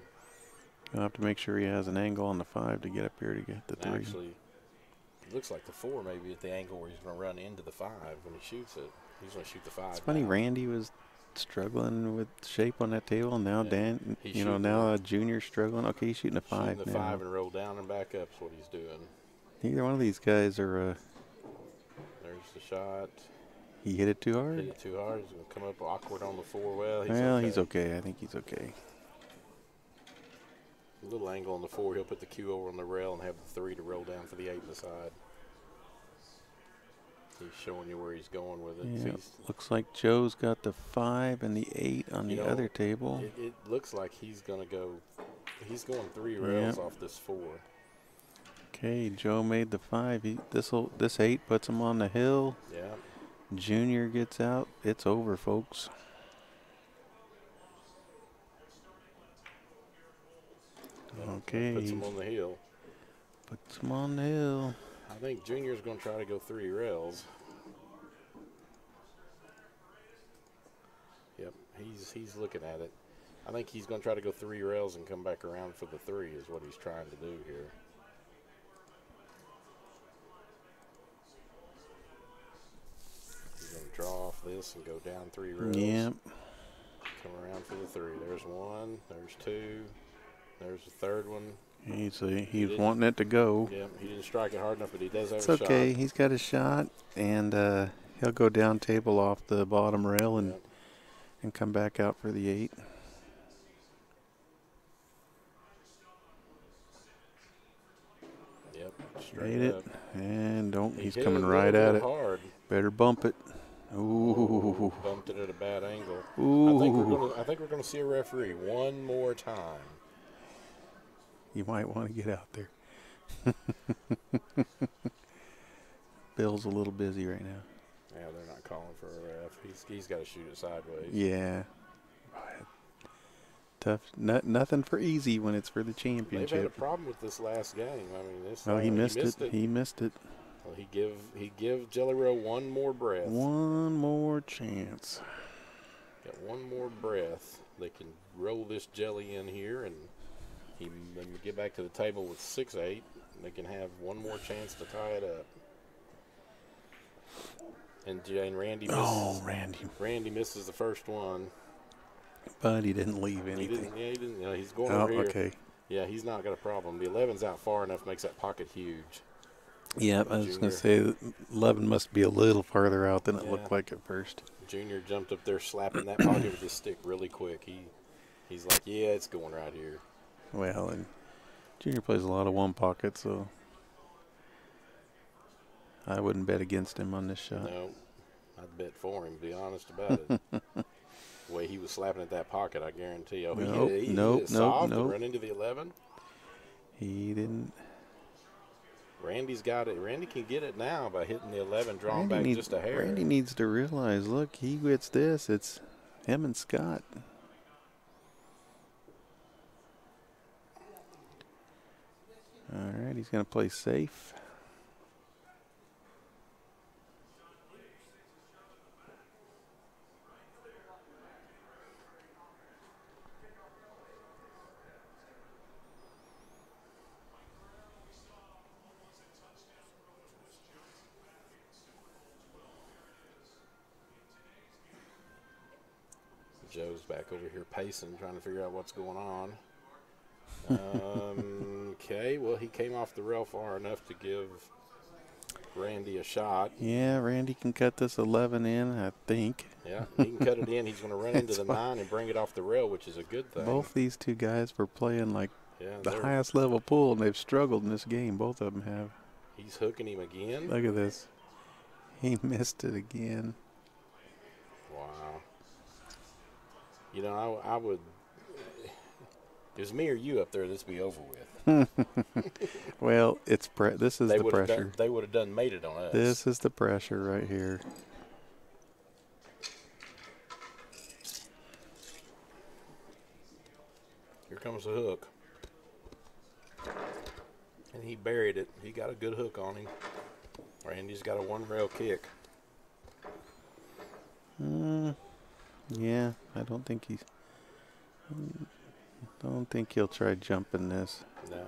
You'll have to make sure he has an angle on the 5 to get up here to get the 3. Actually, it looks like the 4 maybe at the angle where he's going to run into the 5 when he shoots it. He's going to shoot the 5. It's funny, now. Randy was struggling with shape on that table, and now Dan, now Junior's struggling. Okay, he's shooting a 5 shooting the 5 and roll down and back up is what he's doing. Neither one of these guys are. There's the shot. He hit it too hard? Hit it too hard. He's going to come up awkward on the 4. Well, he's okay. I think he's okay. A little angle on the 4. He'll put the cue over on the rail and have the 3 to roll down for the 8 in the side. He's showing you where he's going with it. Yeah, looks like Joe's got the 5 and the 8 on the other table. It looks like he's going to go. He's going 3 rails off this 4. Okay, Joe made the 5. This 8 puts him on the hill. Yeah. Junior gets out. It's over, folks. Okay. Puts him on the hill. Puts him on the hill. I think Junior's going to try to go 3 rails. Yep, he's looking at it. I think he's going to try to go 3 rails and come back around for the 3 is what he's trying to do here. He's going to draw off this and go down 3 rails. Yep. Come around for the 3. There's 1. There's 2. There's the 3rd one. He's wanting it to go. Yeah, he didn't strike it hard enough, but he does have a shot. It's okay. Shot. He's got a shot, and he'll go down table off the bottom rail and come back out for the 8. Yep, straight it, and don't. He's hit coming right at it. Hard. Better bump it. Ooh. Bumped it at a bad angle. Ooh. I think we're gonna see a referee one more time. You might want to get out there. Bill's a little busy right now. Yeah, they're not calling for a ref. He's got to shoot it sideways. Yeah. Tough. Nothing for easy when it's for the championship. They've had a problem with this last game. I mean, this. Oh, he missed it. He missed it. Well, he give Jelly Roll one more breath. One more chance. Got one more breath. They can roll this jelly in here, and then you get back to the table with 6-8. They can have one more chance to tie it up. And Randy misses. Oh, Randy misses the first one. But he didn't leave anything. He didn't. He's going over here. Okay. Yeah, he's not got a problem. The 11's out far enough, makes that pocket huge. Yeah, I was going to say that 11 must be a little farther out than it looked like at first. Junior jumped up there, slapping that pocket with his stick really quick. He's like, yeah, it's going right here. Well, and Junior plays a lot of one pocket, so I wouldn't bet against him on this shot. No, I'd bet for him, to be honest about it. The way he was slapping at that pocket, I guarantee. Oh, he hit it soft and run into the 11? He didn't. Randy's got it. Randy can get it now by hitting the 11, drawing back just a hair. Randy needs to realize, look, he gets this. It's him and Scott. All right, he's going to play safe. Joe's back over here pacing, trying to figure out what's going on. Okay, well, he came off the rail far enough to give Randy a shot. Yeah, Randy can cut this 11 in, I think. Yeah, he can cut it in. He's going to run into the 9 and bring it off the rail, which is a good thing. Both these two guys were playing like the highest level pool, and they've struggled in this game. Both of them have. He's hooking him again. Look at this. He missed it again. Wow. You know, I would. If it was me or you up there, this would be over with. Well, this is the pressure. They would have made it on us. This is the pressure right here. comes the hook. And he buried it. He got a good hook on him. Randy's got a one-rail kick. Yeah, I don't think he'll try jumping this. No.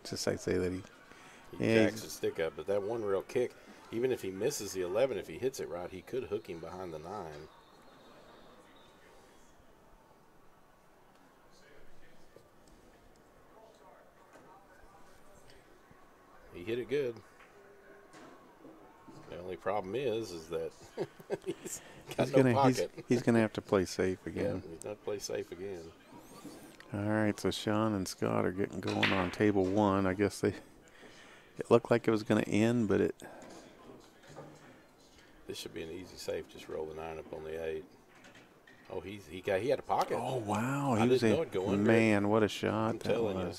Just I say that he jacks his stick up, but that one-rail kick, even if he misses the 11, if he hits it right, he could hook him behind the 9. He hit it good. The only problem is that he's gonna have to play safe again. Yeah, he's got to play safe again. All right, so Sean and Scott are getting going on table 1. I guess it looked like it was going to end, but this should be an easy safe. Just roll the 9 up on the 8. Oh, he had a pocket. Oh wow, I didn't know it'd go under. Man, what a shot I'm telling you.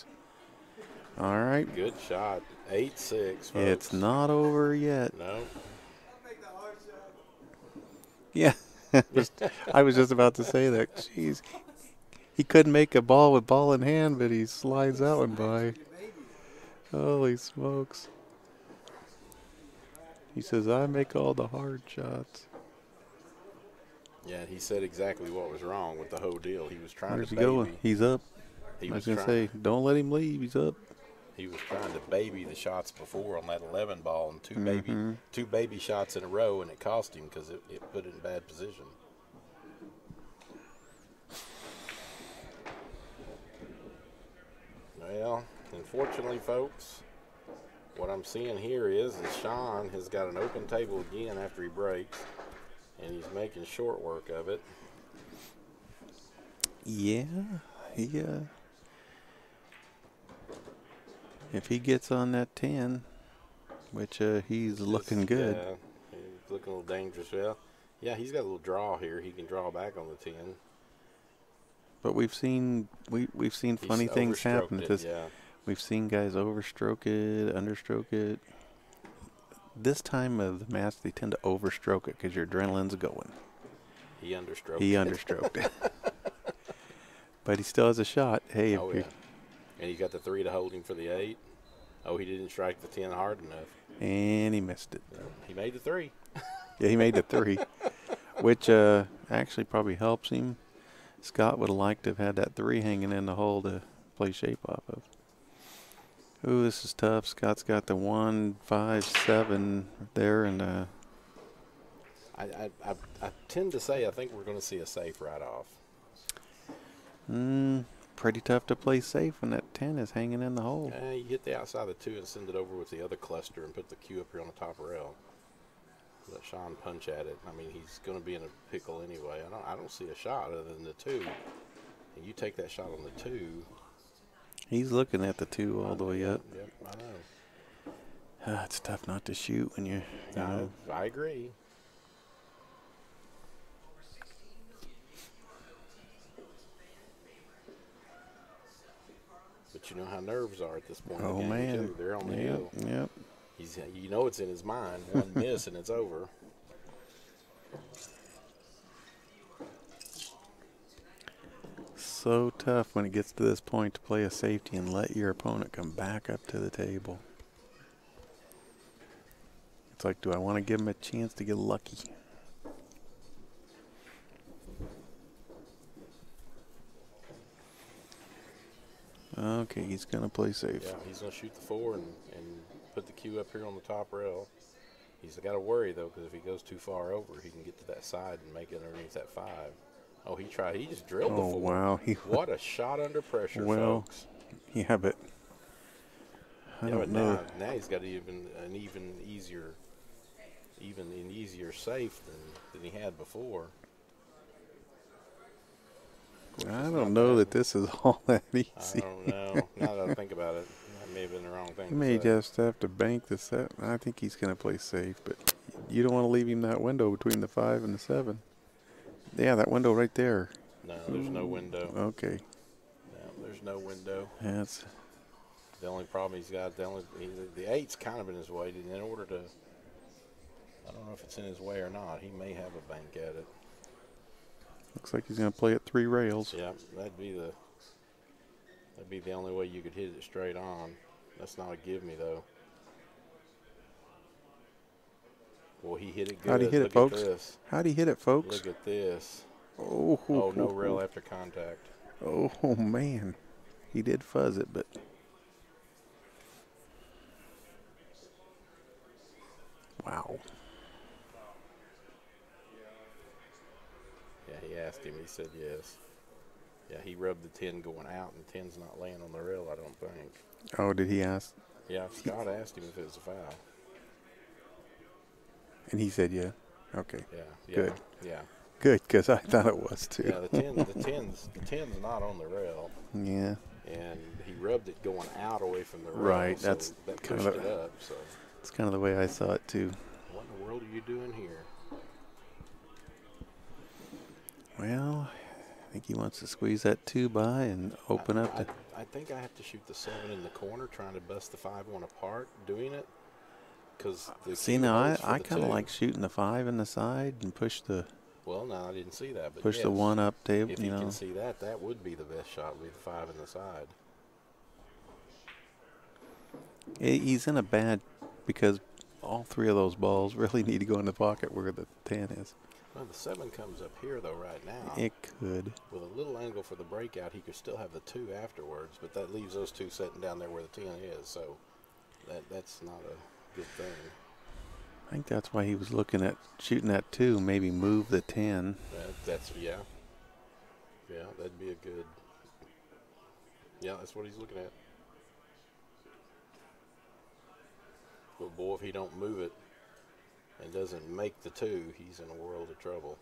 All right, good shot. 8-6. It's not over yet. No. Yeah, I was just about to say that. Jeez, he couldn't make a ball with ball in hand, but he slides that one by. Holy smokes. He says, I make all the hard shots. Yeah, he said exactly what was wrong with the whole deal. He was trying Where's to he going? He's up. I was going to say, don't let him leave. He's up. He was trying to baby the shots before on that 11 ball and two baby shots in a row, and it cost him because it put it in bad position. Well, unfortunately, folks, what I'm seeing here is Sean has got an open table again after he breaks, and he's making short work of it. Yeah, if he gets on that 10, which he's looking good. Yeah, he's looking a little dangerous. Well, yeah, he's got a little draw here. He can draw back on the 10. But we've seen funny things happen. We've seen guys overstroke it, understroke it. This time of the match, they tend to overstroke it because your adrenaline's going. He understroked it. But he still has a shot. Hey, and he got the 3 to hold him for the 8. Oh, he didn't strike the 10 hard enough. And he missed it. He made the 3. Yeah, he made the 3, which actually probably helps him. Scott would have liked to have had that 3 hanging in the hole to play shape off of. Ooh, this is tough. Scott's got the 1, 5, 7 there, and I tend to say I think we're going to see a safe right off. Pretty tough to play safe when that 10 is hanging in the hole. You hit the outside of the 2 and send it over with the other cluster and put the cue up here on the top rail. Let Sean punch at it. I mean, he's going to be in a pickle anyway. I don't see a shot other than the 2. And you take that shot on the 2. He's looking at the 2 all the way up. Yep, I know. It's tough not to shoot when you know. I agree. But you know how nerves are at this point. Oh, man. Too. They're on the hill. Yep. You know it's in his mind. One miss and it's over. So tough when it gets to this point to play a safety and let your opponent come back up to the table. It's like, do I want to give him a chance to get lucky? Okay, he's going to play safe. Yeah, he's going to shoot the 4 and put the cue up here on the top rail. He's got to worry, though, because if he goes too far over, he can get to that side and make it underneath that 5. Oh, he tried. He just drilled the 4. Oh, wow. What a shot under pressure, folks. Yeah, but I don't know. Now he's got an even easier safe than he had before. I don't know that this is all that easy. I don't know. Now that I think about it, that may have been the wrong thing. He may just have to bank the 7. I think he's going to play safe, but you don't want to leave him that window between the 5 and the 7. Yeah, that window right there. No, there's no window. Okay. No, there's no window. That's the only problem he's got. The 8's kind of in his way. In order to, I don't know if it's in his way or not. He may have a bank at it. Looks like he's going to play at 3 rails. Yeah, that'd be the only way you could hit it straight on. That's not a give me though. Well, he hit it good. How'd he hit it, Look folks? at this. How'd he hit it, folks? Look at this. Oh, Oh, no rail after contact. Oh, man. He did fuzz it, but. Wow. Yeah, he asked him. He said yes. Yeah, he rubbed the 10 going out, and 10's not laying on the rail, I don't think. Oh, did he ask? Yeah, Scott asked him if it was a foul. And he said yeah. Okay. Yeah. Good. Yeah. Good, because I thought it was too. Yeah, the 10's not on the rail. Yeah. And he rubbed it going out away from the rail. Right. So That's that kind pushed of it up. So it's kind of the way I saw it too. what in the world are you doing here? Well, I think he wants to squeeze that 2 by and open up to. I think I have to shoot the 7 in the corner, trying to bust the 5-1 apart, doing it. Because See, now I kind of like shooting the 5 in the side and push the. Well, no, I didn't see that. But Push the 1 up table. If you can see that, that would be the best shot. Would be the 5 in the side. He's in a bad because all 3 of those balls really need to go in the pocket where the 10 is. Well, the 7 comes up here though right now. It could. With a little angle for the breakout, he could still have the 2 afterwards, but that leaves those 2 sitting down there where the 10 is. So that's not a good thing. I think that's why he was looking at shooting that 2, maybe move the 10. Yeah, that'd be a good. Yeah, that's what he's looking at. But boy, if he don't move it and doesn't make the 2, he's in a world of trouble.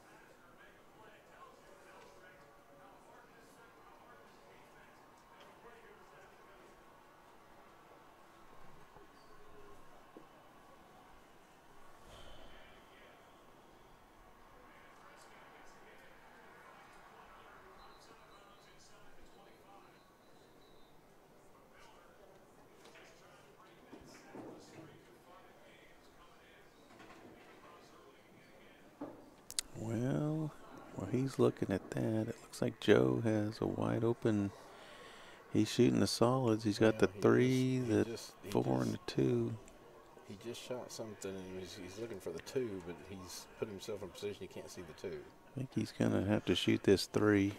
Well, while he's looking at that, it looks like Joe has a wide open. He's shooting the solids. He's got the 3, the 4, and the 2. He just shot something, and he's looking for the 2, but he's put himself in a position he can't see the 2. I think he's going to have to shoot this 3.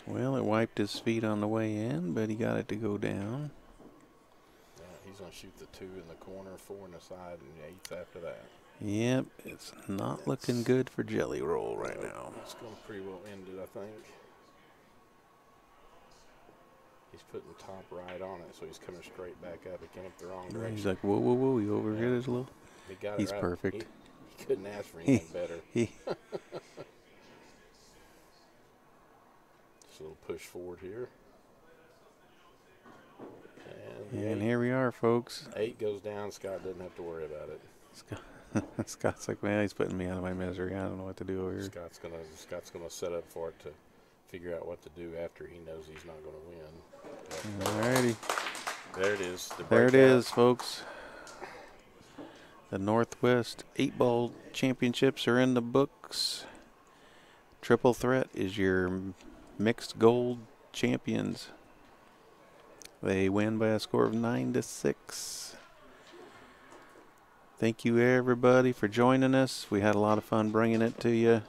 Well, it wiped his feet on the way in, but he got it to go down. Yeah, he's going to shoot the 2 in the corner, 4 in the side, and 8 after that. Yep, it's not looking good for Jelly Roll right now. It's going to pretty well end it, I think. He's putting the top right on it, so he's coming straight back up. He came up the wrong direction. He's like, whoa, whoa, whoa, he overhit us a little. He got it He's right. perfect. He couldn't ask for anything better. Just a little push forward here. And here we are, folks. 8 goes down. Scott doesn't have to worry about it. Scott's like, man, he's putting me out of my misery. I don't know what to do over here. Scott's gonna set up for it to figure out what to do after he knows he's not gonna win. Alrighty. There it is. There it is, folks. The Northwest 8-Ball Championships are in the books. Triple Threat is your mixed gold champions. They win by a score of 9-6. Thank you, everybody, for joining us. We had a lot of fun bringing it to you.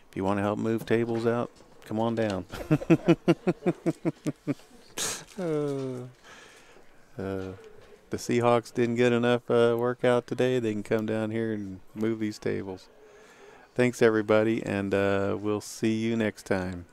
If you want to help move tables out, come on down. The Seahawks didn't get enough workout today. They can come down here and move these tables. Thanks, everybody, and we'll see you next time.